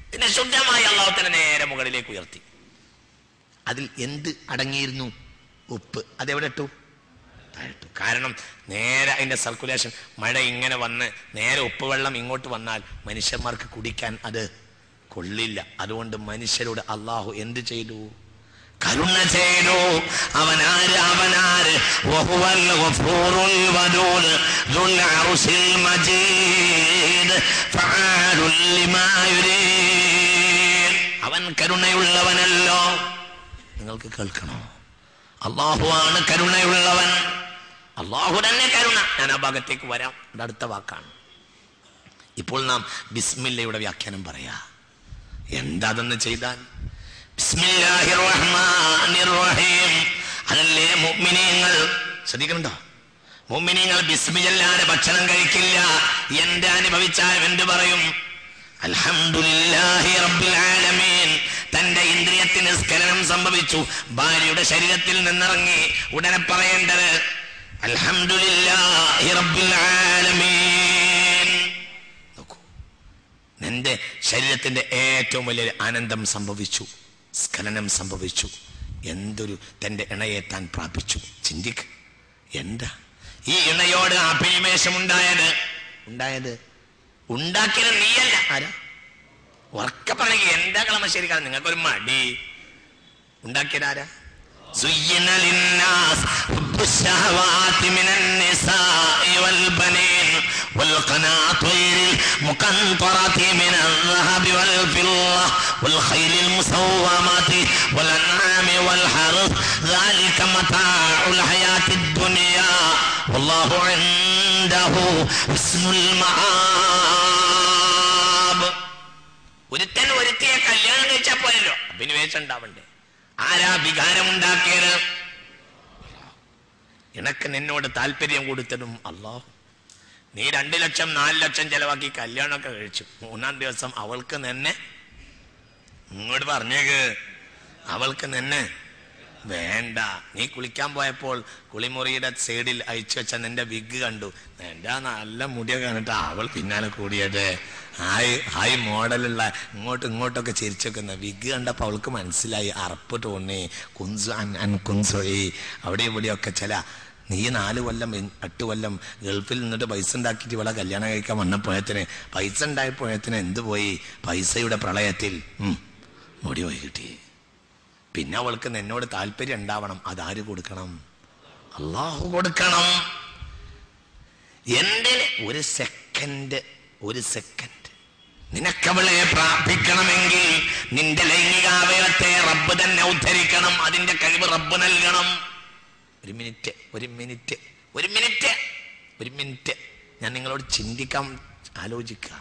ഇതിനെ ശുദ്ധമായി അല്ലാഹു തആല നേരെ മുകളിലേക്ക് ഉയർത്തി. അതിൽ എന്ത് അടങ്ങിയിരുന്നു? ഉപ്പ്. അതെവിടെ ഇട്ടു? താഴിട്ടു. കാരണം നേരെ അതിന്റെ സർക്കുലേഷൻ, മഴ ഇങ്ങനെ വന്ന് നേരെ ഉപ്പ് വെള്ളം ഇങ്ങോട്ട് വന്നാൽ മനുഷ്യന്മാർക്ക് കുടിക്കാൻ അത് കൊള്ളില്ല. അതുകൊണ്ട് മനുഷ്യരോട് അള്ളാഹു എന്ത് ചെയ്തു? കരുണ ചെയ്തു. അവനാര് വഹുവൽ ഗഫൂറുൽ വദൂദ് ദുൽ അർശിൽ മജീദ് ഫഅലുൽ ലിമാ യുരീദ്. അവൻ കരുണയുള്ളവനല്ലോ. നിങ്ങൾക്ക് കേൾക്കണോ? അള്ളാഹുവാണ് കരുണയുള്ളവൻ. അള്ളാഹു തന്നെ കരുണ. ഞാൻ ആ ഭാഗത്തേക്ക് വരാം, അടുത്ത വാക്കാണ്. ഇപ്പോൾ നാം ബിസ്മില്ലയുടെ വ്യാഖ്യാനം പറയാ. എന്താ അതെന്ന് ചെയ്താൽ? ബിസ്മില്ലാഹിർ റഹ്മാനിർ റഹീം. അതല്ലേ മുഅ്മിനീങ്ങൾ? ശ്രദ്ധിക്കണ്ടോ? മുഅ്മിനീങ്ങൾ ബിസ്മില്ലാതെ ഭക്ഷണം കഴിക്കില്ല. എന്ത് അനുഭവിച്ചാലും എന്ത് പറയും? അൽഹംദുലില്ലാഹി റബ്ബിൽ ആലമീൻ. തന്റെ ഇന്ദ്രിയത്തിന് സ്ഖലനം സംഭവിച്ചു, ഭാര്യയുടെ ശരീരത്തിൽ നിന്നിറങ്ങി. ഉടനെ പറയേണ്ടത് അൽഹംദുലില്ലാഹി റബ്ബിൽ ആലമീൻ. നോക്കൂ, നിന്റെ ശരീരത്തിന്റെ ഏറ്റവും വലിയൊരു ആനന്ദം സംഭവിച്ചു, സ്ഖലനം സംഭവിച്ചു. എന്തൊരു തന്റെ ഇണയെ താൻ പ്രാപിച്ചു. ചിന്തിക്ക്, എന്താ ഈ ഇണയോട് അഭിനിവേശം ഉണ്ടായത്? ഉണ്ടാക്കിയത് നീയല്ല. ആരാ? ഉറക്കെ പറഞ്ഞ എന്താ കളമശ്ശേരിക്കാരൻ? നിങ്ങൾക്കൊരു മടി. ഉണ്ടാക്കിയത് ആരാ? زين للناس حب الشهوات من النساء والبنين والقناطير المقنطرة من الذهب والفضة والخيل المسومة والأنعام والحرث ذلك متاع الحياة الدنيا والله عنده حسن المآب. ഒരുത്തൻ ഒരുത്തിയെ കല്യാണം കഴിച്ചാൽ പോയല്ലോ, അഭിനിവേശം ഉണ്ടാവണ്ടേ? ആരാ വികാരമുണ്ടാക്കിയത്? എനക്ക് നിന്നോട് താല്പര്യം കൊടുത്തതും അല്ലാഹു. നീ 2 ലക്ഷം 4 ലക്ഷം ചെലവാക്കി കല്യാണമൊക്കെ കഴിച്ചു. 3-ാം ദിവസം അവൾക്ക് നിന്നെ ഇങ്ങോട്ട് പറഞ്ഞേക്ക്, അവൾക്ക് നിന്നെ വേണ്ട. നീ കുളിക്കാൻ പോയപ്പോൾ കുളിമുറിയുടെ സൈഡിൽ അയച്ചു വെച്ച നിന്റെ വിഗ് കണ്ടു. എന്റെ നല്ല മുടിയൊക്കെ കണ്ടിട്ട് അവൾ പിന്നാലെ കൂടിയത്. ഹായ് മോഡലുള്ള ഇങ്ങോട്ടൊക്കെ ചിരിച്ചൊക്കുന്ന വിഗ് കണ്ടപ്പോ അവൾക്ക് മനസ്സിലായി. അറപ്പ് തോന്നി. കുൻസൊഴി അവിടെ ഇവിടെയൊക്കെ ചില. നീ 4 കൊല്ലം 8 കൊല്ലം ഗൾഫിൽ നിന്നിട്ട് പൈസ ഉണ്ടാക്കിയിട്ട് ഇവിടെ കല്യാണം കഴിക്കാൻ വന്നപ്പോഴത്തിന് പൈസ ഉണ്ടായപ്പോഴത്തിന് എന്ത് പോയി? പൈസയുടെ പ്രളയത്തിൽ മുടി പോയി കിട്ടി. പിന്നെ അവൾക്ക് നിന്നോട് താല്പര്യം ഉണ്ടാവണം. അതാര് കൊടുക്കണം? അള്ളാഹു കൊടുക്കണം. എന്തിന്? ഒരു സെക്കൻഡ് നിനക്കവളെ പ്രാപിക്കണമെങ്കിൽ നിന്റെ ലൈംഗികാവയവത്തെ റബ്ബ് തന്നെ ഉദ്ധരിക്കണം. അതിന്റെ കഴിവ് റബ്ബ് നൽകണം. ഒരു മിനിറ്റ് ഞാൻ നിങ്ങളോട് ചിന്തിക്കാൻ ആലോചിക്കുക.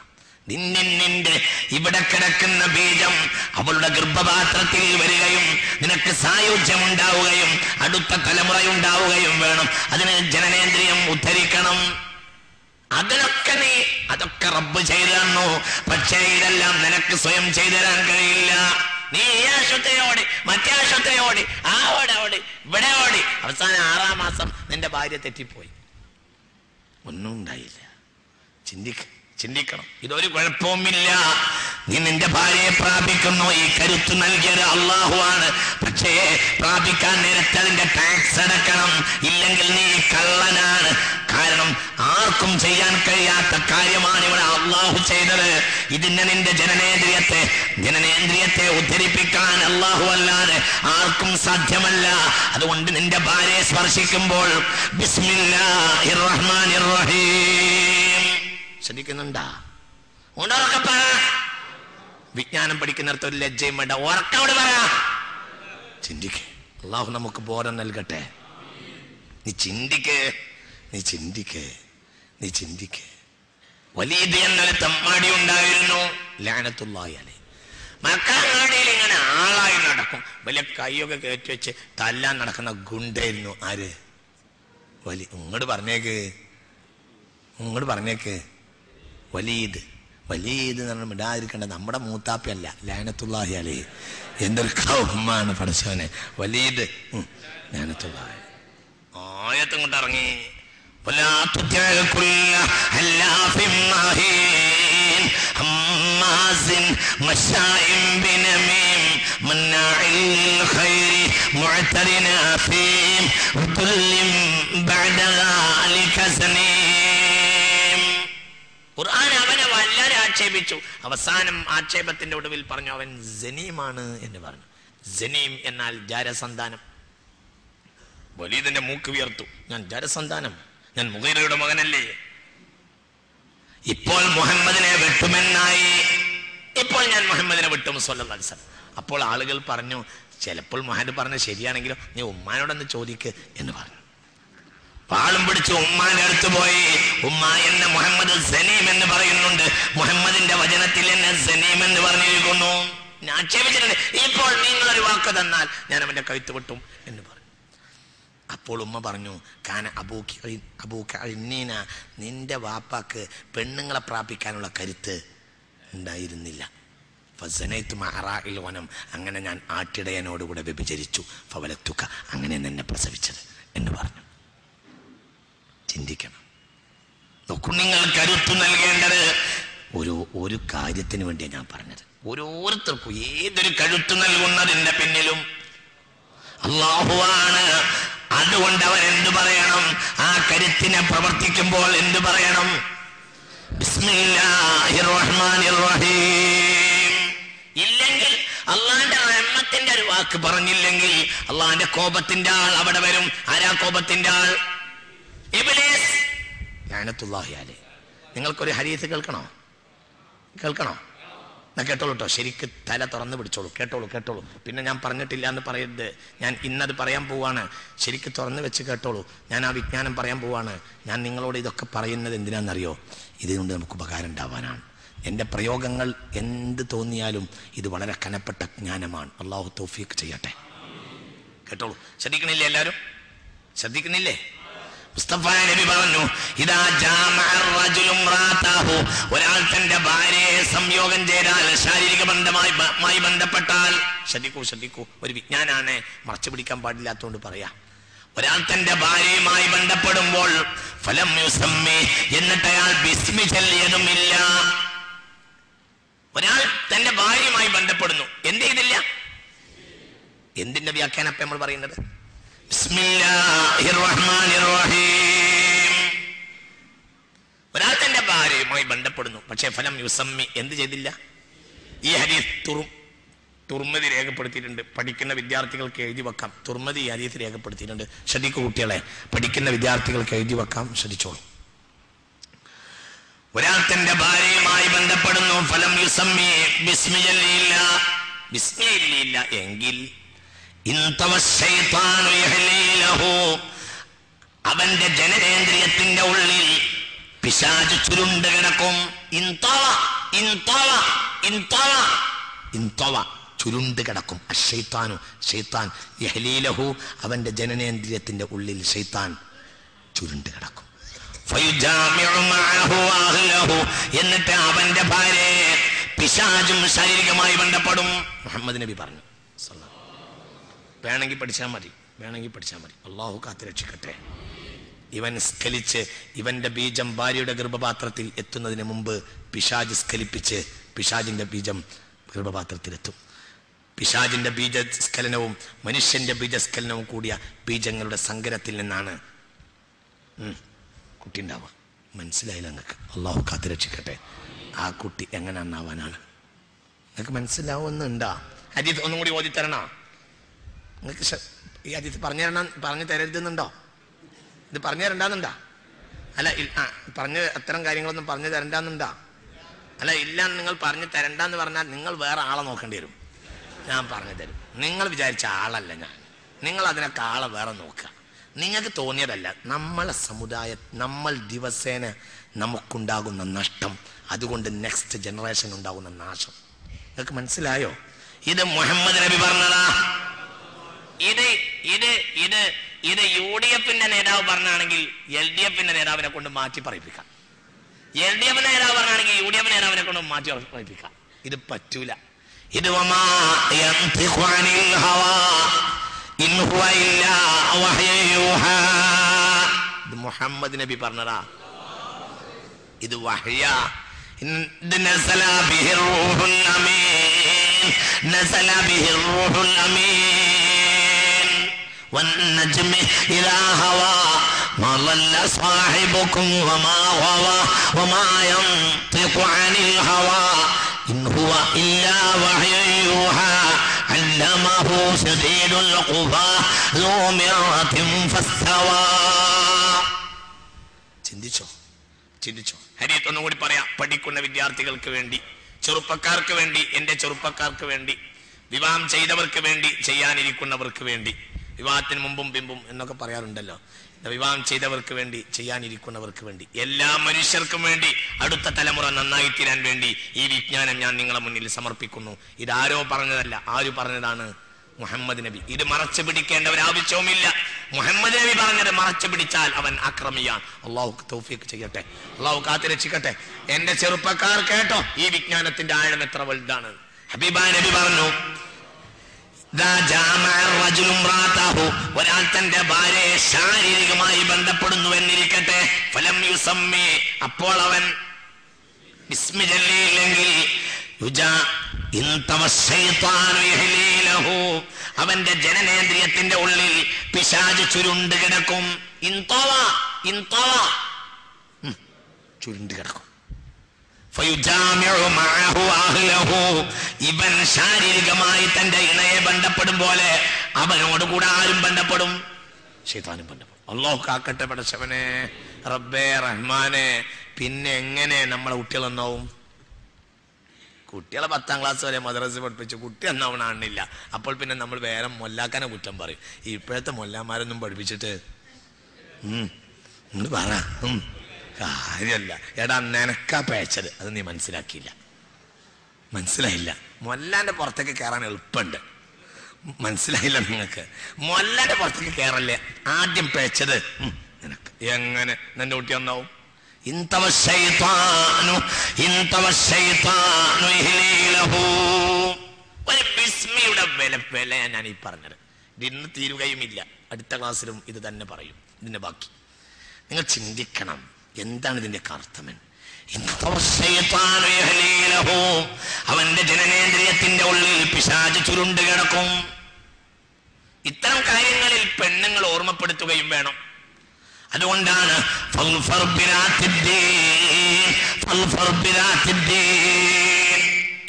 നിന്റെ ഇവിടെ കിടക്കുന്ന ബീജം അവളുടെ ഗർഭപാത്രത്തിൽ വരികയും നിനക്ക് സായുജ്യം ഉണ്ടാവുകയും അടുത്ത തലമുറയുണ്ടാവുകയും വേണം. അതിന് ജനനേന്ദ്രിയം ഉദ്ധരിക്കണം. അതൊക്കെ റബ്ബ് ചെയ്തു തന്നു. പക്ഷേ ഇതെല്ലാം നിനക്ക് സ്വയം ചെയ്തു തരാൻ കഴിയില്ല. നീ ഈ ആശുപത്രിയോടി, മറ്റേ ആശുപത്രിയോടി, ഓടി ഇവിടെ ഓടി, അവസാനം 6-ാം മാസം നിന്റെ ഭാര്യ തെറ്റിപ്പോയി. ഒന്നും ഉണ്ടായില്ല. ചിന്തിക്കണം. ഇതൊരു കുഴപ്പവുമില്ല. നീ നിന്റെ ഭാര്യയെ പ്രാപിക്കുന്നു. ഈ കരുത്ത് നൽകിയത് അള്ളാഹുവാണ്. പക്ഷേ പ്രാപിക്കാൻ നേരത്തെ അതിന്റെ ടാക്സ് അടക്കണം. ഇല്ലെങ്കിൽ നീ കള്ളനാണ്. കാരണം ആർക്കും ചെയ്യാൻ കഴിയാത്ത കാര്യമാണ് ഇവിടെ അള്ളാഹു ചെയ്തത്. ഇതിന് നിന്റെ ജനനേന്ദ്രിയത്തെ ഉദ്ധരിപ്പിക്കാൻ അള്ളാഹു അല്ലാതെ ആർക്കും സാധ്യമല്ല. അതുകൊണ്ട് നിന്റെ ഭാര്യയെ സ്പർശിക്കുമ്പോൾ ബിസ്മില്ലാഹിർ റഹ്മാനിർ റഹീം. ശ്രദ്ധിക്കുന്നുണ്ടാ? വിജ്ഞാനം പഠിക്കുന്നിടത്ത് ഒരു ലജ്ജയും വേണ്ട. ഉറക്കോട് പറ. ചിന്തിക്ക്. അള്ളാഹു നമുക്ക് ബോധം നൽകട്ടെ. നീ ചിന്തിക്ക്. വലീദ് എന്നൊരു തമ്മാടി ഉണ്ടായിരുന്നു ലഅനത്തുല്ലാഹി അലൈഹി. മക്കാങ്ങാടിയിൽ ഇങ്ങനെ ആളായി നടക്കും, വലിയ കൈയൊക്കെ കയറ്റി വെച്ച് തല്ലാൻ നടക്കുന്ന ഗുണ്ടായിരുന്നു. ആര്? ഇങ്ങോട്ട് പറഞ്ഞേക്ക് വലീദ്. വലീദ് എന്ന് പറഞ്ഞാൽ മിണ്ടാതിരിക്കേണ്ട നമ്മുടെ മൂത്താപ്പയല്ല, ലഅനത്തുല്ലാഹി അലൈഹി. എന്തൊരു കൗമാണ് പഠിച്ചവനെ. വലീദ് ലഅനത്തുല്ലാഹി. ആയത്തും കൊണ്ട് ഇറങ്ങി. ولا تطع كل حلاف مهين هماز مشاء بنميم مناع للخير معتد أثيم عتل بعد ذلك زنيم. ഖുർആൻ അവനെ വല്ലാതെ ആക്ഷേപിച്ചു. അവസാനം ആക്ഷേപത്തിന്റെ ഒടുവിൽ പറഞ്ഞു അവൻ സനീമാണ് എന്ന് പറഞ്ഞു. സനീം എന്നാൽ ജാരസന്താനം. വലീദിന്റെ മൂക്ക് വിയർത്തു. ഞാൻ ജാരസന്താനം, ഞാൻ മുഗീറയുടെ മകനല്ലേ. ഇപ്പോൾ മുഹമ്മദിനെ വെട്ടുമെന്നായി. ഇപ്പോൾ ഞാൻ മുഹമ്മദിനെ വെട്ടും സ്വല്ലല്ലാഹു അലൈഹി വസല്ലം. അപ്പോൾ ആളുകൾ പറഞ്ഞു, ചിലപ്പോൾ മുഹമ്മദ് പറഞ്ഞ ശരിയാണെങ്കിലോ നീ ഉമ്മാനോടൊന്ന് ചോദിക്ക് എന്ന് പറഞ്ഞു. പാളും പിടിച്ച് ഉമ്മാന്റെ അടുത്ത് പോയി. ഉമ്മ എന്നെ മുഹമ്മദ് സനീം എന്ന് പറയുന്നുണ്ട്, മുഹമ്മദിന്റെ വചനത്തിൽ എന്നെ സനീം എന്ന് പറഞ്ഞിരിക്കുന്നു, ഞാൻ ആക്ഷേപിച്ചിട്ടുണ്ട്. ഇപ്പോൾ നിങ്ങളൊരു വാക്ക് തന്നാൽ ഞാൻ അവന്റെ കഴുത്ത് വെട്ടും എന്ന് പറഞ്ഞു. അപ്പോൾ ഉമ്മ പറഞ്ഞു, കാന അബൂക്കീന, നിന്റെ വാപ്പാക്ക് പെണ്ണുങ്ങളെ പ്രാപിക്കാനുള്ള കരുത്ത് ഉണ്ടായിരുന്നില്ല. ഫസനൈതു മഅറാഇൽ വനം, അങ്ങനെ ഞാൻ ആട്ടിടയനോടുകൂടെ വ്യഭിചരിച്ചു. ഫവലത്തുക, അങ്ങനെ എന്നെ പ്രസവിച്ചത് എന്ന് പറഞ്ഞു. ചിന്തിക്കണം. നോക്കൂ, നിങ്ങൾ കരുത്തു നൽകേണ്ടത് ഒരു കാര്യത്തിന് വേണ്ടിയാണ് ഞാൻ പറഞ്ഞത്. ഓരോരുത്തർക്കും ഏതൊരു കരുത്തു നൽകുന്നതിന്റെ പിന്നിലും അല്ലാഹുവാണ്. അതുകൊണ്ട് അവൻ എന്തു പറയണം? ആ കരുത്തിനെ പ്രവർത്തിക്കുമ്പോൾ എന്തു പറയണം? ബിസ്മില്ലാഹിർ റഹ്മാനിർ റഹീം. ഇല്ലെങ്കിൽ അള്ളാന്റെ റഹ്മത്തിന്റെ ഒരു വാക്ക് പറഞ്ഞില്ലെങ്കിൽ അള്ളാന്റെ കോപത്തിന്റെ ആൾ അവിടെ വരും. ആരാ കോപത്തിന്റെ ആൾ? ഇബ്ലീസ് ലഅനത്തുല്ലാഹി അലൈഹി. നിങ്ങൾക്കൊരു ഹദീസ് കേൾക്കണോ? എന്നാ കേട്ടോളൂ കേട്ടോ, ശരിക്ക് തല തുറന്ന് പിടിച്ചോളൂ. കേട്ടോളൂ. പിന്നെ ഞാൻ പറഞ്ഞിട്ടില്ല എന്ന് പറയരുത്. ഞാൻ ഇന്നത് പറയാൻ പോവാണ്, ശരിക്ക് തുറന്ന് വെച്ച് കേട്ടോളൂ. ഞാൻ ആ വിജ്ഞാനം പറയാൻ പോവാണ്. ഞാൻ നിങ്ങളോട് ഇതൊക്കെ പറയുന്നത് എന്തിനാണെന്നറിയോ? ഇതുകൊണ്ട് നമുക്ക് ഉപകാരം ഉണ്ടാവാനാണ്. എൻ്റെ പ്രയോഗങ്ങൾ എന്ത് തോന്നിയാലും ഇത് വളരെ കനപ്പെട്ട ജ്ഞാനമാണ്. അള്ളാഹു തൗഫീഖ് ചെയ്യട്ടെ. കേട്ടോളൂ. ശ്രദ്ധിക്കണില്ലേ? എല്ലാവരും ശ്രദ്ധിക്കുന്നില്ലേ? മുസ്തഫ നബി പറഞ്ഞു, ഇദാ ജാമഅ റജുലു ഇംറാതഹു, ഒരാൾ തന്റെ ഭാര്യയെ സംയോഗം ചെയ്താൽ, ശാരീരിക ബന്ധമായി ബന്ധപ്പെട്ടാൽ, ശ്രദ്ധിക്കൂ, ഒരു വിജ്ഞാനാണ്, മറച്ചു പിടിക്കാൻ പാടില്ലാത്തതുകൊണ്ട് പറയാം. ഒരാൾ തന്റെ ഭാര്യയുമായി ബന്ധപ്പെടുമ്പോൾ ഫലം യുസമ്മി, എന്നിട്ട് അയാൾ ബിസ്മി ചൊല്ലിയതുമില്ല. ഒരാൾ തന്റെ ഭാര്യയുമായി ബന്ധപ്പെടുന്നു, എന്ത് ചെയ്തില്ല? എന്തിന്റെ വ്യാഖ്യാനം അപ്പൊ നമ്മൾ പറയുന്നത്? ബിസ്മില്ലാഹിർ റഹ്മാനിർ റഹീം. ഒരാൾ തന്റെ ഭാര്യയുമായി ബന്ധപ്പെടുന്നു, പക്ഷെ ഫലം യുസമ്മി, എന്ത് ചെയ്തില്ല? ഈ ഹദീസ് തുർമദി രേഖപ്പെടുത്തിയിട്ടുണ്ട്. പഠിക്കുന്ന വിദ്യാർത്ഥികൾക്ക് എഴുതി വെക്കാം. തുർമദി ഈ ഹദീസ് രേഖപ്പെടുത്തിയിട്ടുണ്ട്. ശ്രദ്ധിക്കൂ കുട്ടികളെ, പഠിക്കുന്ന വിദ്യാർത്ഥികൾക്ക് എഴുതി വെക്കാം, ശ്രദ്ധിച്ചോളൂ. ഒരാൾ തന്റെ ഭാര്യയുമായി ബന്ധപ്പെടുന്നു, ഫലം യുസമ്മി, ബിസ്മി ചൊല്ലിയില്ല എങ്കിൽ അവന്റെ ജനനേന്ദ്രിയത്തിന്റെ ഉള്ളിൽ പിശാച് ചുരുണ്ട് കിടക്കും. ചുരുണ്ട് കിടക്കും. ശൈത്താൻ യഹ്ലീലഹു, അവന്റെ ജനനേന്ദ്രിയത്തിന്റെ ഉള്ളിൽ ശൈത്താൻ ചുരുണ്ട് കിടക്കും. എന്നിട്ട് അവന്റെ ഭാര്യയെ പിശാചും ശാരീരികമായി ബന്ധപ്പെടും. മുഹമ്മദ് നബി പറഞ്ഞു. വേണമെങ്കിൽ പഠിച്ചാൽ മതി. അള്ളാഹു കാത്തുരക്ഷിക്കട്ടെ. ഇവൻ സ്ഖലിച്ച് ഇവന്റെ ബീജം ഭാര്യയുടെ ഗർഭപാത്രത്തിൽ എത്തുന്നതിന് മുമ്പ് പിശാച് സ്ഖലിപ്പിച്ച് പിശാചിന്റെ ബീജം ഗർഭപാത്രത്തിലെത്തും. പിശാചിന്റെ ബീജസ്ഖലനവും മനുഷ്യന്റെ ബീജസ്ഖലനവും കൂടിയ ബീജങ്ങളുടെ സങ്കരത്തിൽ നിന്നാണ് കുട്ടി ഉണ്ടാവുക. മനസ്സിലായില്ല നിങ്ങൾക്ക്? അള്ളാഹു കാത്തുരക്ഷിക്കട്ടെ. ആ കുട്ടി എങ്ങനെ ഉണ്ടാവാനാണ്? നിങ്ങൾക്ക് മനസ്സിലാവുന്നുണ്ടാ? ഹദീസ് ഒന്നും കൂടി ഓതി തരണോ? നിങ്ങൾക്ക് ഈ ഹദീസ് പറഞ്ഞു തരരുതെന്നുണ്ടോ? ഇത് പറഞ്ഞു തരണ്ടെന്നുണ്ടോ? അല്ല, പറഞ്ഞ് അത്തരം കാര്യങ്ങളൊന്നും പറഞ്ഞു തരണ്ടെന്നുണ്ടോ? അല്ല, ഇല്ല, നിങ്ങൾ പറഞ്ഞു തരണ്ടെന്ന് പറഞ്ഞാൽ നിങ്ങൾ വേറെ ആളെ നോക്കേണ്ടി വരും. ഞാൻ പറഞ്ഞു തരും. നിങ്ങൾ വിചാരിച്ച ആളല്ല ഞാൻ. നിങ്ങൾ അതിനൊക്കെ ആളെ വേറെ നോക്കുക. നിങ്ങൾക്ക് തോന്നിയതല്ല. നമ്മളെ സമുദായം, നമ്മൾ ദിവസേന നമുക്കുണ്ടാകുന്ന നഷ്ടം, അതുകൊണ്ട് നെക്സ്റ്റ് ജനറേഷൻ ഉണ്ടാകുന്ന നാശം. നിങ്ങൾക്ക് മനസ്സിലായോ? ഇത് മുഹമ്മദ് നബി പറഞ്ഞതാ. ഇത് UDF നേതാവ് പറഞ്ഞാണെങ്കിൽ LDF നേതാവിനെ കൊണ്ട് മാറ്റി പറയിപ്പിക്കാം. LDF നേതാവ് പറഞ്ഞാണെങ്കിൽ UDF നേതാവിനെ കൊണ്ട് മാറ്റി പറയിപ്പിക്കാം. ഇത് പറ്റൂല. ഇത് മുഹമ്മദ് നബി പറഞ്ഞതാ. ഇത് വഹ്യ. نزل به الروح الأمين والنجم إذا هوى ما ضل صاحبكم وما غوى وما ينطق عن الهوى إن هو إلا وحي يوحى علمه شديد القوى ذو مرة فاستوى. ചിന്തിച്ചോ? ഹരീത്ത് ഒന്നും കൂടി പറയാം. പഠിക്കുന്ന വിദ്യാർത്ഥികൾക്ക് വേണ്ടി, ചെറുപ്പക്കാർക്ക് വേണ്ടി, എൻ്റെ ചെറുപ്പക്കാർക്ക് വേണ്ടി, വിവാഹം ചെയ്തവർക്ക് വേണ്ടി, ചെയ്യാനിരിക്കുന്നവർക്ക് വേണ്ടി, വിവാഹത്തിന് മുമ്പും പിമ്പും എന്നൊക്കെ പറയാറുണ്ടല്ലോ. വിവാഹം ചെയ്തവർക്ക് വേണ്ടി, ചെയ്യാനിരിക്കുന്നവർക്ക് വേണ്ടി, എല്ലാ മനുഷ്യർക്കും വേണ്ടി, അടുത്ത തലമുറ നന്നായി തീരാൻ വേണ്ടി ഈ വിജ്ഞാനം ഞാൻ നിങ്ങളെ മുന്നിൽ സമർപ്പിക്കുന്നു. ഇതാരോ പറഞ്ഞതല്ല, ആര് പറഞ്ഞതാണ്? മുഹമ്മദ് നബി. ഇത് മറച്ചു പിടിക്കേണ്ട ഒരു ആവശ്യവുമില്ല. മുഹമ്മദ് നബി പറഞ്ഞത് മറച്ചു പിടിച്ചാൽ അവൻ അക്രമിയാണ്. അള്ളാഹു തൗഫീഖ് ചെയ്യട്ടെ, അള്ളാഹു കാത്തിരക്ഷിക്കട്ടെ. എന്റെ ചെറുപ്പക്കാർ കേട്ടോ, ഈ വിജ്ഞാനത്തിന്റെ ആഴം എത്ര വലുതാണ്. ഹബീബായ നബി പറഞ്ഞു, ഒരാൾ തന്റെ ഭാര്യയെ ശാരീരികമായി ബന്ധപ്പെടുന്നു എന്നിരിക്കട്ടെ, ഫലം യുസമ്മി, അപ്പോൾ അവൻ ബിസ്മി ചൊല്ലിയില്ലെങ്കിൽ അവന്റെ ജനനേന്ദ്രിയത്തിന്റെ ഉള്ളിൽ പിശാച് ചുരുണ്ട് കിടക്കും. ചുരുണ്ട് കിടക്കും. ഇവൻ ശാരീരികമായി തന്റെ ഇണയെ ബന്ധപ്പെടും പോലെ അവനോട് കൂടെ ആരും ബന്ധപ്പെടും? ശൈത്താനും ബന്ധപ്പെടും. അല്ലാഹു കാക്കട്ടെ പടച്ചവനെ, റബ്ബേ റഹ്മാനെ. പിന്നെ എങ്ങനെ നമ്മളെ കുട്ടികൾ എന്നാവും? കുട്ടികളെ 10ാം ക്ലാസ് വരെ മദ്രസ പഠിപ്പിച്ചു, കുട്ടി എന്നാവണില്ല. അപ്പോൾ പിന്നെ നമ്മൾ വേറെ മൊല്ലാക്കാനെ കുറ്റം പറയും. ഇപ്പോഴത്തെ മൊല്ലാമാരൊന്നും പഠിപ്പിച്ചിട്ട് നിങ്ങൾ പറ കാര്യമല്ല. എടാ നിനക്കാ പേച്ചത്, അത് നീ മനസ്സിലായില്ല. മൊല്ലാന്റെ പുറത്തേക്ക് കയറാൻ എളുപ്പമുണ്ട്, മനസ്സിലായില്ല നിങ്ങൾക്ക്? മൊല്ലാന്റെ പുറത്തേക്ക് കയറല്ലേ, ആദ്യം പേച്ചത് നിനക്ക്. എങ്ങനെ നിന്റെ കുട്ടി ഒന്നാവും? ഒരു ബിസ്മിയുടെ വില ഞാൻ ഈ പറഞ്ഞത്. ഇതിന്ന് തീരുകയുമില്ല. അടുത്ത ക്ലാസ്സിലും ഇത് തന്നെ പറയും. ഇതിന്റെ ബാക്കി നിങ്ങൾ ചിന്തിക്കണം, എന്താണ് ഇതിന്റെ അർത്ഥം? അവന്റെ ജനനേന്ദ്രിയത്തിന്റെ ഉള്ളിൽ പിശാച് ചുരുണ്ട് കിടക്കും. ഇത്തരം കാര്യങ്ങളിൽ പെണ്ണുങ്ങൾ ഓർമ്മപ്പെടുത്തുകയും വേണം. അതുകൊണ്ടാണ്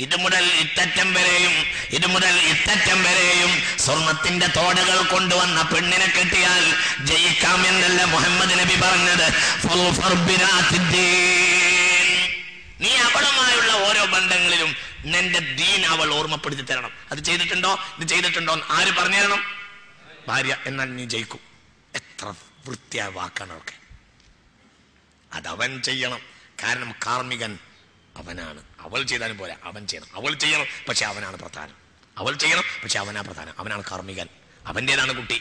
ഇത് മുതൽ ഇത്തറ്റം വരെയും സ്വർണത്തിന്റെ തോടകൾ കൊണ്ടുവന്ന പെണ്ണിനെ കെട്ടിയാൽ ജയിക്കാമെന്നല്ല മുഹമ്മദ് നബി പറഞ്ഞത്. നീ അവളുമായുള്ള ഓരോ ബന്ധങ്ങളിലും നിന്റെ ദീൻ അവൾ ഓർമ്മപ്പെടുത്തി തരണം. അത് ചെയ്തിട്ടുണ്ടോ, ഇത് ചെയ്തിട്ടുണ്ടോ ആര് പറഞ്ഞു തരണം? ഭാര്യ. എന്നാൽ നീ ജയിക്കും. എത്ര വൃത്തിയായ വാക്കാണ് അവർക്ക്. അതവൻ ചെയ്യണം. കാരണം കാർമികൻ അവനാണ്. അവൾ ചെയ്താലും പോരാ, അവൻ ചെയ്യണം. അവൾ ചെയ്യണം, പക്ഷെ അവനാണ് പ്രധാനം. അവൾ ചെയ്യണം, പക്ഷെ അവനാ പ്രധാനം. അവനാണ് കാർമികൻ, അവൻ്റെതാണ് കുട്ടി.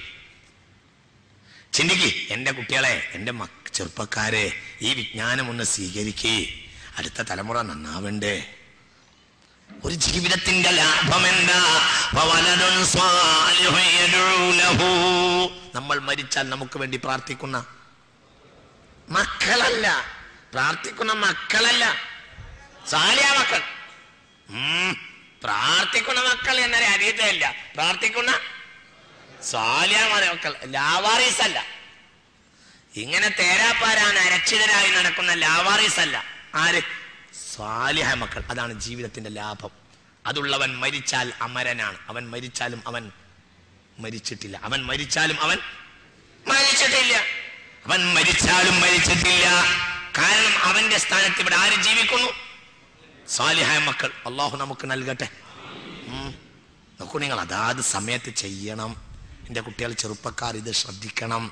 ചിന്തിക്ക് എൻ്റെ കുട്ടികളെ, എൻ്റെ ചെറുപ്പക്കാരെ, ഈ വിജ്ഞാനം ഒന്ന് സ്വീകരിക്കേ. അടുത്ത തലമുറ നന്നാവണ്ടേ? ഒരു ജീവിതത്തിന്റെ ലാഭം എന്താ? നമ്മൾ മരിച്ചാൽ നമുക്ക് വേണ്ടി പ്രാർത്ഥിക്കുന്ന മക്കളല്ല, പ്രാർത്ഥിക്കുന്ന മക്കളല്ല, സാലിഹ മക്കൾ. പ്രാർത്ഥിക്കുന്ന മക്കൾ എന്നൊരു അരീതയല്ല, പ്രാർത്ഥിക്കുന്ന സാലിഹ മക്കൾ, ലാവാറീസ് അല്ല. ഇങ്ങനെ തേരാപ്പാരാൻ അരക്ഷിതരായി നടക്കുന്ന ലാവാറീസ് അല്ല. ആര്? സാലിഹ മക്കൾ. അതാണ് ജീവിതത്തിന്റെ ലാഭം. അതുള്ളവൻ മരിച്ചാൽ അമരനാണ്. അവൻ മരിച്ചാലും അവൻ മരിച്ചിട്ടില്ല. അവൻ മരിച്ചാലും അവൻ മരിച്ചിട്ടില്ല. കാരണം അവന്റെ സ്ഥാനത്ത് ഇവിടെ ആര് ജീവിക്കുന്നു? സാലിഹായ മക്കൾ. അള്ളാഹു നമുക്ക് നൽകട്ടെ. നോക്കൂ, നിങ്ങൾ അതാത് സമയത്ത് ചെയ്യണം. എൻ്റെ കുട്ടികൾ, ചെറുപ്പക്കാർ ഇത് ശ്രദ്ധിക്കണം.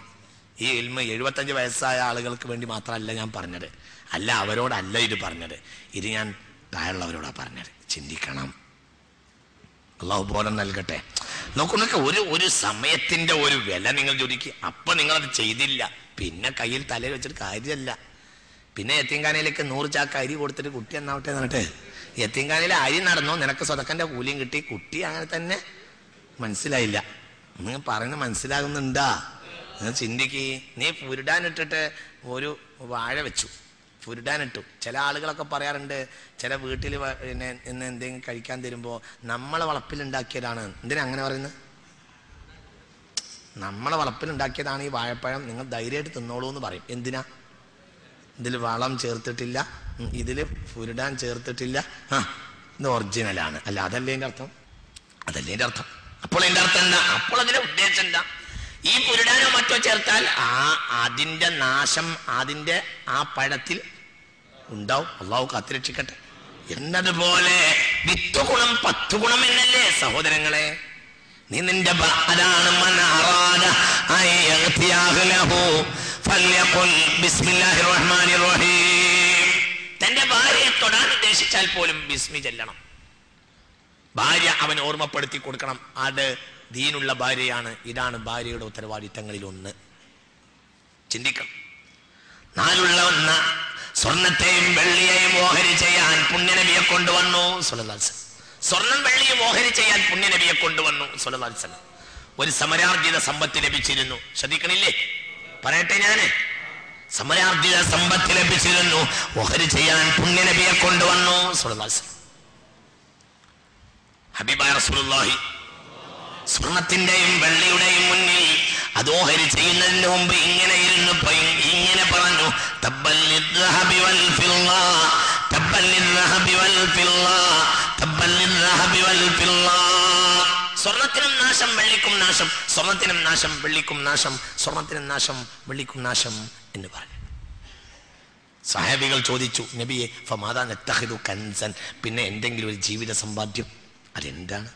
ഈ ഇൽമ 75 വയസ്സായ ആളുകൾക്ക് വേണ്ടി മാത്രമല്ല ഞാൻ പറഞ്ഞത്, അല്ല അവരോടല്ല ഇത് പറഞ്ഞത്, ഇത് ഞാൻ താഴെയുള്ളവരോടാണ് പറഞ്ഞത്. ചിന്തിക്കണം. അള്ളാഹു ബോധം നൽകട്ടെ. നോക്കുന്നൊക്കെ ഒരു സമയത്തിന്റെ ഒരു വില നിങ്ങൾ ചോദിക്കുക. അപ്പൊ നിങ്ങളത് ചെയ്തില്ല, പിന്നെ കയ്യിൽ തലയിൽ വെച്ചിട്ട് കാര്യമല്ല. പിന്നെ യത്തീംഖാനയിലേക്ക് 100 ചാക്ക് അരി കൊടുത്തിട്ട് കുട്ടി എന്നാവട്ടെ എന്നിട്ട് യത്തീംഖാനയിലെ അരി നടന്നു, നിനക്ക് സ്വതക്കന്റെ കൂലിയും കിട്ടി, കുട്ടി അങ്ങനെ തന്നെ. മനസ്സിലായില്ല? നിങ്ങൾ പറയുന്നത് മനസ്സിലാകുന്നുണ്ടാ? നിങ്ങൾ ചിന്തിക്ക്. നീ പുരുടാനിട്ടിട്ട് ഒരു വാഴ വെച്ചു, പുരുടാനിട്ടു. ചില ആളുകളൊക്കെ പറയാറുണ്ട്, ചില വീട്ടിൽ പിന്നെ ഇന്ന് എന്തെങ്കിലും കഴിക്കാൻ തരുമ്പോൾ നമ്മളെ വളപ്പിലുണ്ടാക്കിയതാണ്. എന്തിനാ അങ്ങനെ പറയുന്നത്? നമ്മളെ വളപ്പിലുണ്ടാക്കിയതാണ് ഈ വാഴപ്പഴം, നിങ്ങൾ ധൈര്യമായിട്ട് തിന്നോളൂ എന്ന് പറയും. എന്തിനാ? ഇതിൽ വളം ചേർത്തിട്ടില്ല, ഇതിൽ പുരുടാൻ ചേർത്തിട്ടില്ല, ഇത് ഒറിജിനലാണ്. അല്ല, അതല്ലേ എൻ്റെ അർത്ഥം? അതല്ലേ എൻ്റെ അർത്ഥം? അപ്പോൾ എൻ്റെ അർത്ഥം എന്താ? അപ്പോൾ അതിന്റെ ഉദ്ദേശം എന്താ? ഈ പുരുടാനോ മറ്റോ ചേർത്താൽ അതിന്റെ നാശം അതിന്റെ ആ പഴത്തിൽ ഉണ്ടാവും. അള്ളാഹു കാത്തുരക്ഷിക്കട്ടെ. എന്നതുപോലെ 10 ഗുണം 10 ഗുണം എന്നല്ലേ സഹോദരങ്ങളെ? നീ നിന്റെ അതാണ് തന്റെ ഭാര്യയെ തൊടാൻ ഉദ്ദേശിച്ചാൽ പോലും ബിസ്മി ചെല്ലണം. ഭാര്യ അവൻ ഓർമ്മപ്പെടുത്തി കൊടുക്കണം, അത് ദീനുള്ള ഭാര്യയാണ്. ഇതാണ് ഭാര്യയുടെ ഉത്തരവാദിത്തങ്ങളിൽ ഒന്ന്. ചിന്തിക്കണം. 4 സ്വർണത്തെയും വെള്ളിയെയും ഓഹരി ചെയ്യാൻ പുണ്യനബിയെ കൊണ്ടുവന്നു സ്വല്ലല്ലാഹു അലൈഹി വസല്ലം. സ്വർണം വെള്ളിയും ഓഹരി ചെയ്യാൻ പുണ്യനബിയെ കൊണ്ടുവന്നു സ്വല്ലല്ലാഹു അലൈഹി വസല്ലം. ഒരു സമരാർജിത സമ്പത്ത് ലഭിച്ചിരുന്നു. ശ്രദ്ധിക്കണില്ലേ? പറയട്ടെ, ഞാന് സമരാർജിത സമ്പത്ത് ലഭിച്ചിരുന്നു, ഓഹരി ചെയ്യാൻ പുണ്യനബിയെ കൊണ്ടുവന്നു സ്വല്ലല്ലാഹു അലൈഹി വസല്ലം. ഹബീബായ റസൂലുള്ളാഹി സ്വർണത്തിന്റെയും വെള്ളിയുടെയും മുന്നിൽ അത് ഓഹരി ചെയ്യുന്നതിന് മുമ്പ് ഇങ്ങനെ ഇരുന്നു ഇങ്ങനെ പറഞ്ഞു, തബ്ബൻ ലിദ്ദഹബി വൽ ഫില്ലാ, തബ്ബൻ ലിദ്ദഹബി വൽ ഫില്ലാ, തബ്ബൻ ലിദ്ദഹബി വൽ ഫില്ലാ. സ്വർണത്തിനും നാശം വെള്ളിക്കും നാശം, സ്വർണത്തിനും നാശം വെള്ളിക്കും നാശം, സ്വർണത്തിനും നാശം വെള്ളിക്കും നാശം എന്ന് പറഞ്ഞു. സഹാബികൾ ചോദിച്ചു, നബിയെ ഫമാദാ നത്തഖിദു കൻസൻ, പിന്നെ എന്തെങ്കിലും ഒരു ജീവിത സമ്പാദ്യം? അതെന്താണ്?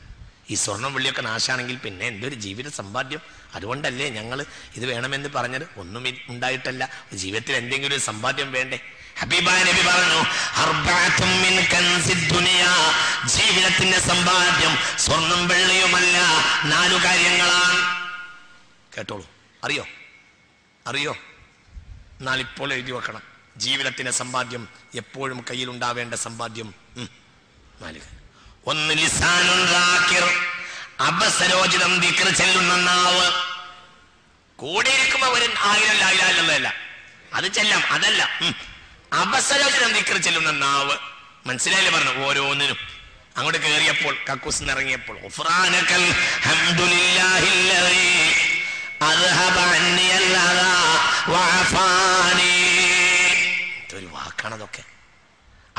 ഈ സ്വർണം വെള്ളിയൊക്കെ നാശാണെങ്കിൽ പിന്നെ എന്തൊരു ജീവിത സമ്പാദ്യം? അതുകൊണ്ടല്ലേ ഞങ്ങൾ ഇത് വേണമെന്ന് പറഞ്ഞത്. ഒന്നും ഉണ്ടായിട്ടല്ല, ജീവിതത്തിൽ എന്തെങ്കിലും ഒരു സമ്പാദ്യം വേണ്ടേ? ഹബീബായ നബി പറഞ്ഞു, അർബഅത്തും മിൻ കൻസിദ് ദുനിയാ, ജീവിതത്തിന്റെ സമ്പാദ്യം സ്വർണം വെള്ളിയുമല്ല, 4 കാര്യങ്ങളാണ്. കേട്ടോളൂ. അറിയോ? എന്നാൽ ഇപ്പോൾ എഴുതി വെക്കണം. ജീവിതത്തിന്റെ സമ്പാദ്യം, എപ്പോഴും കയ്യിലുണ്ടാവേണ്ട സമ്പാദ്യം 4. 1 ലിസാനുൻ ദാകിർ, അബസരോചിതം ദിക്ർ ചെല്ലുന്ന നാവ്. കൂടെ ഇരിക്കുമ്പോ ഒരു 1000 ലാ ഇലാഹ ഇല്ലല്ലാഹ് അത് ചെല്ലാം, അതല്ല. അബസരോചിതം ദിക്ർ ചെല്ലുന്ന നാവ്. മനസ്സിലായില്ലേ പറഞ്ഞു? ഓരോന്നിനും അങ്ങോട്ട് കയറിയപ്പോൾ, കക്കൂസ് ഇറങ്ങിയപ്പോൾ ഗുഫ്രാനകൽ ഹംദുലില്ലാഹില്ലദീ അദ്ഹബ അന്നി അൽഅദാ വഅഫാനി. ഇതൊരു വാക്കാണതൊക്കെ.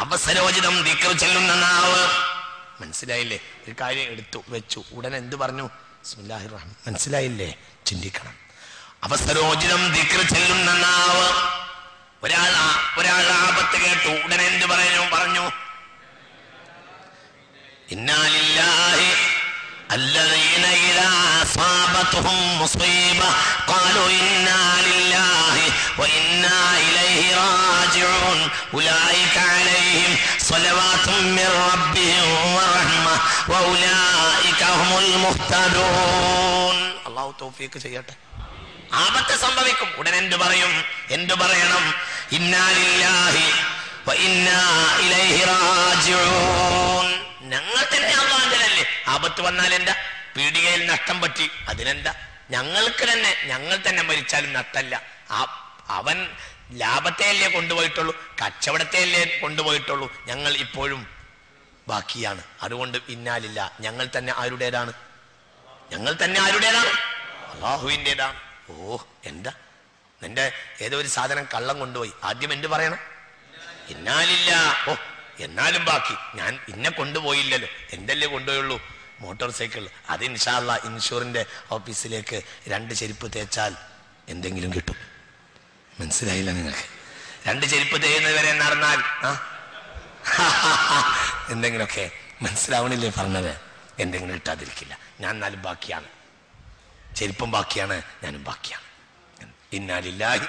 അബസരോചിതം ദിക്ർ ചെല്ലുന്ന നാവ്. മനസ്സിലായില്ലേ? ഒരു കാര്യം എടുത്തു വെച്ചു, ഉടനെ എന്ത് പറഞ്ഞു? ബിസ്മില്ലാഹിർ റഹ്മാൻ. മനസ്സിലായില്ലേ? ചിന്തിക്കണം. അവസരോചിതം ദിക്ർ ചെല്ലുന്ന നാവ്. ഒരാൾ ആപത്ത് കേട്ടു, ഉടനെ എന്ത് പറഞ്ഞു? ഇന്നാ ലില്ലാഹി الذين إذا أصابتهم مصيبة قالوا إنا لله وإنا إليه راجعون أولئك عليهم صلوات من ربهم ورحمة وأولئك هم المهتدون. الله توفيق ചെയ്യട്ടെ. ആപത്ത് സംഭവിക്കും, ഉടനെ എന്തു പറയണം? ഇന്നാ ലില്ലാഹി വ ഇന്നാ ഇലൈഹി റാജിഊൻ. ഞങ്ങൾ തന്നെ അല്ലാഹുവിന്റെ. ആപത്ത് വന്നാൽ എന്താ? പീഡികയിൽ നഷ്ടം പറ്റി, അതിനെന്താ? ഞങ്ങൾ തന്നെ മരിച്ചാലും നഷ്ടല്ല. അവൻ ലാഭത്തെയല്ലേ കൊണ്ടുപോയിട്ടുള്ളൂ, കച്ചവടത്തെയല്ലേ കൊണ്ടുപോയിട്ടുള്ളൂ, ഞങ്ങൾ ഇപ്പോഴും ബാക്കിയാണ്. അതുകൊണ്ട് ഇന്നാലില്ല, ഞങ്ങൾ തന്നെ ആരുടേതാണ്? അല്ലാഹുവിൻ്റെതാണ്. ഓ, എന്താ? നിന്റെ ഏതോ ഒരു സാധനം കള്ളം കൊണ്ടുപോയി, ആദ്യം എന്ത് പറയണം? ഇന്നാലില്ല. ഓ, എന്നാലും ബാക്കി, ഞാൻ ഇന്നെ കൊണ്ടുപോയില്ലല്ലോ, എന്തല്ലേ കൊണ്ടുപോയുള്ളൂ? Motor cycle. അത് ഇൻഷാ അല്ലാഹ് ഇൻഷുറിന്റെ ഓഫീസിലേക്ക് 2 ചെരുപ്പ് തേച്ചാൽ എന്തെങ്കിലും കിട്ടും. മനസ്സിലായില്ല നിങ്ങൾക്ക്? 2 ചെരുപ്പ് തേയുന്നവരെ നടന്നാൽ എന്തെങ്കിലുമൊക്കെ. മനസ്സിലാവണില്ലേ പറഞ്ഞത്? എന്തെങ്കിലും കിട്ടാതിരിക്കില്ല. ഞാൻ എന്നാലും ബാക്കിയാണ്, ചെരുപ്പും ബാക്കിയാണ്, ഞാനും ബാക്കിയാണ്. ഇന്നാ ലില്ലാഹി.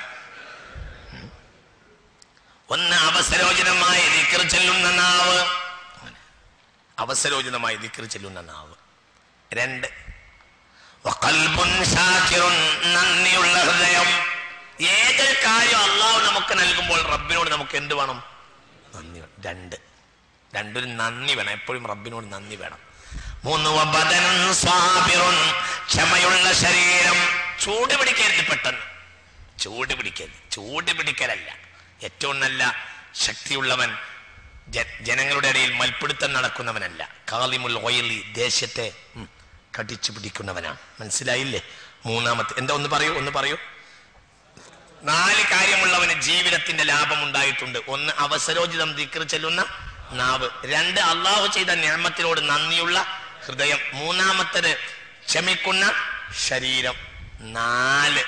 ഒന്ന് അവസരോചിതമായ ദിക്ർ ചെല്ലുന്ന നാവ്, അവസരോചിതമായ ദിക്ർ ചെല്ലുന്ന നാവ്. രണ്ട്, വഖൽബുൻ ഷാകിറുൻ, നന്ദിയുള്ള ഹൃദയം. ഏതൊരു കാര്യം അള്ളാഹു നമുക്ക് നൽകുമ്പോൾ റബ്ബിനോട് നമുക്ക് എന്ത് വേണം? നന്ദി വേണം. രണ്ടൊരു നന്ദി വേണം, എപ്പോഴും റബ്ബിനോട് നന്ദി വേണം. മൂന്ന്, വബദനുൻ സ്വാബിറുൻ, ക്ഷമയുള്ള ശരീരം. ചൂട് പിടിക്കരുത്, പെട്ടെന്ന് ചൂട് പിടിക്കലല്ല. ഏറ്റവും നല്ല ശക്തിയുള്ളവൻ ജനങ്ങളുടെ ഇടയിൽ മൽപ്പിടുത്തം നടക്കുന്നവനല്ല. കാളിമുൽ ഗൈലി, ദേഷ്യത്തെ കടിച്ചു പിടിക്കുന്നവനാണ്. മനസ്സിലായില്ലേ? മൂന്നാമത്തെ എന്താ? ഒന്ന് പറയൂ. 4 കാര്യമുള്ളവന് ജീവിതത്തിന്റെ ലാഭം ഉണ്ടായിട്ടുണ്ട്. ഒന്ന്, അവസരോചിതം ദിക്ർ ചെല്ലുന്ന നാവ്. 2, അള്ളാഹു ചെയ്ത നിഅമത്തിനോട് നന്ദിയുള്ള ഹൃദയം. മൂന്നാമത്തേത് ക്ഷമിക്കുന്ന ശരീരം. 4,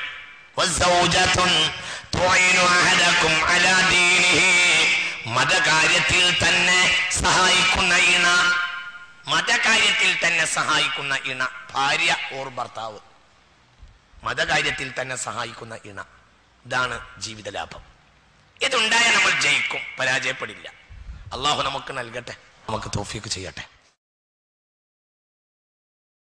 മതകാര്യത്തിൽ തന്നെ സഹായിക്കുന്ന ഇണ. മതകാര്യത്തിൽ തന്നെ സഹായിക്കുന്ന ഇണ, ഭാര്യ ഓർ ഭർത്താവ്. മതകാര്യത്തിൽ തന്നെ സഹായിക്കുന്ന ഇണ, ഇതാണ് ജീവിത ലാഭം. ഇതുണ്ടായാൽ നമ്മൾ ജയിക്കും, പരാജയപ്പെടില്ല. അള്ളാഹു നമുക്ക് നൽകട്ടെ, നമുക്ക് തൗഫീഖ് ചെയ്യട്ടെ.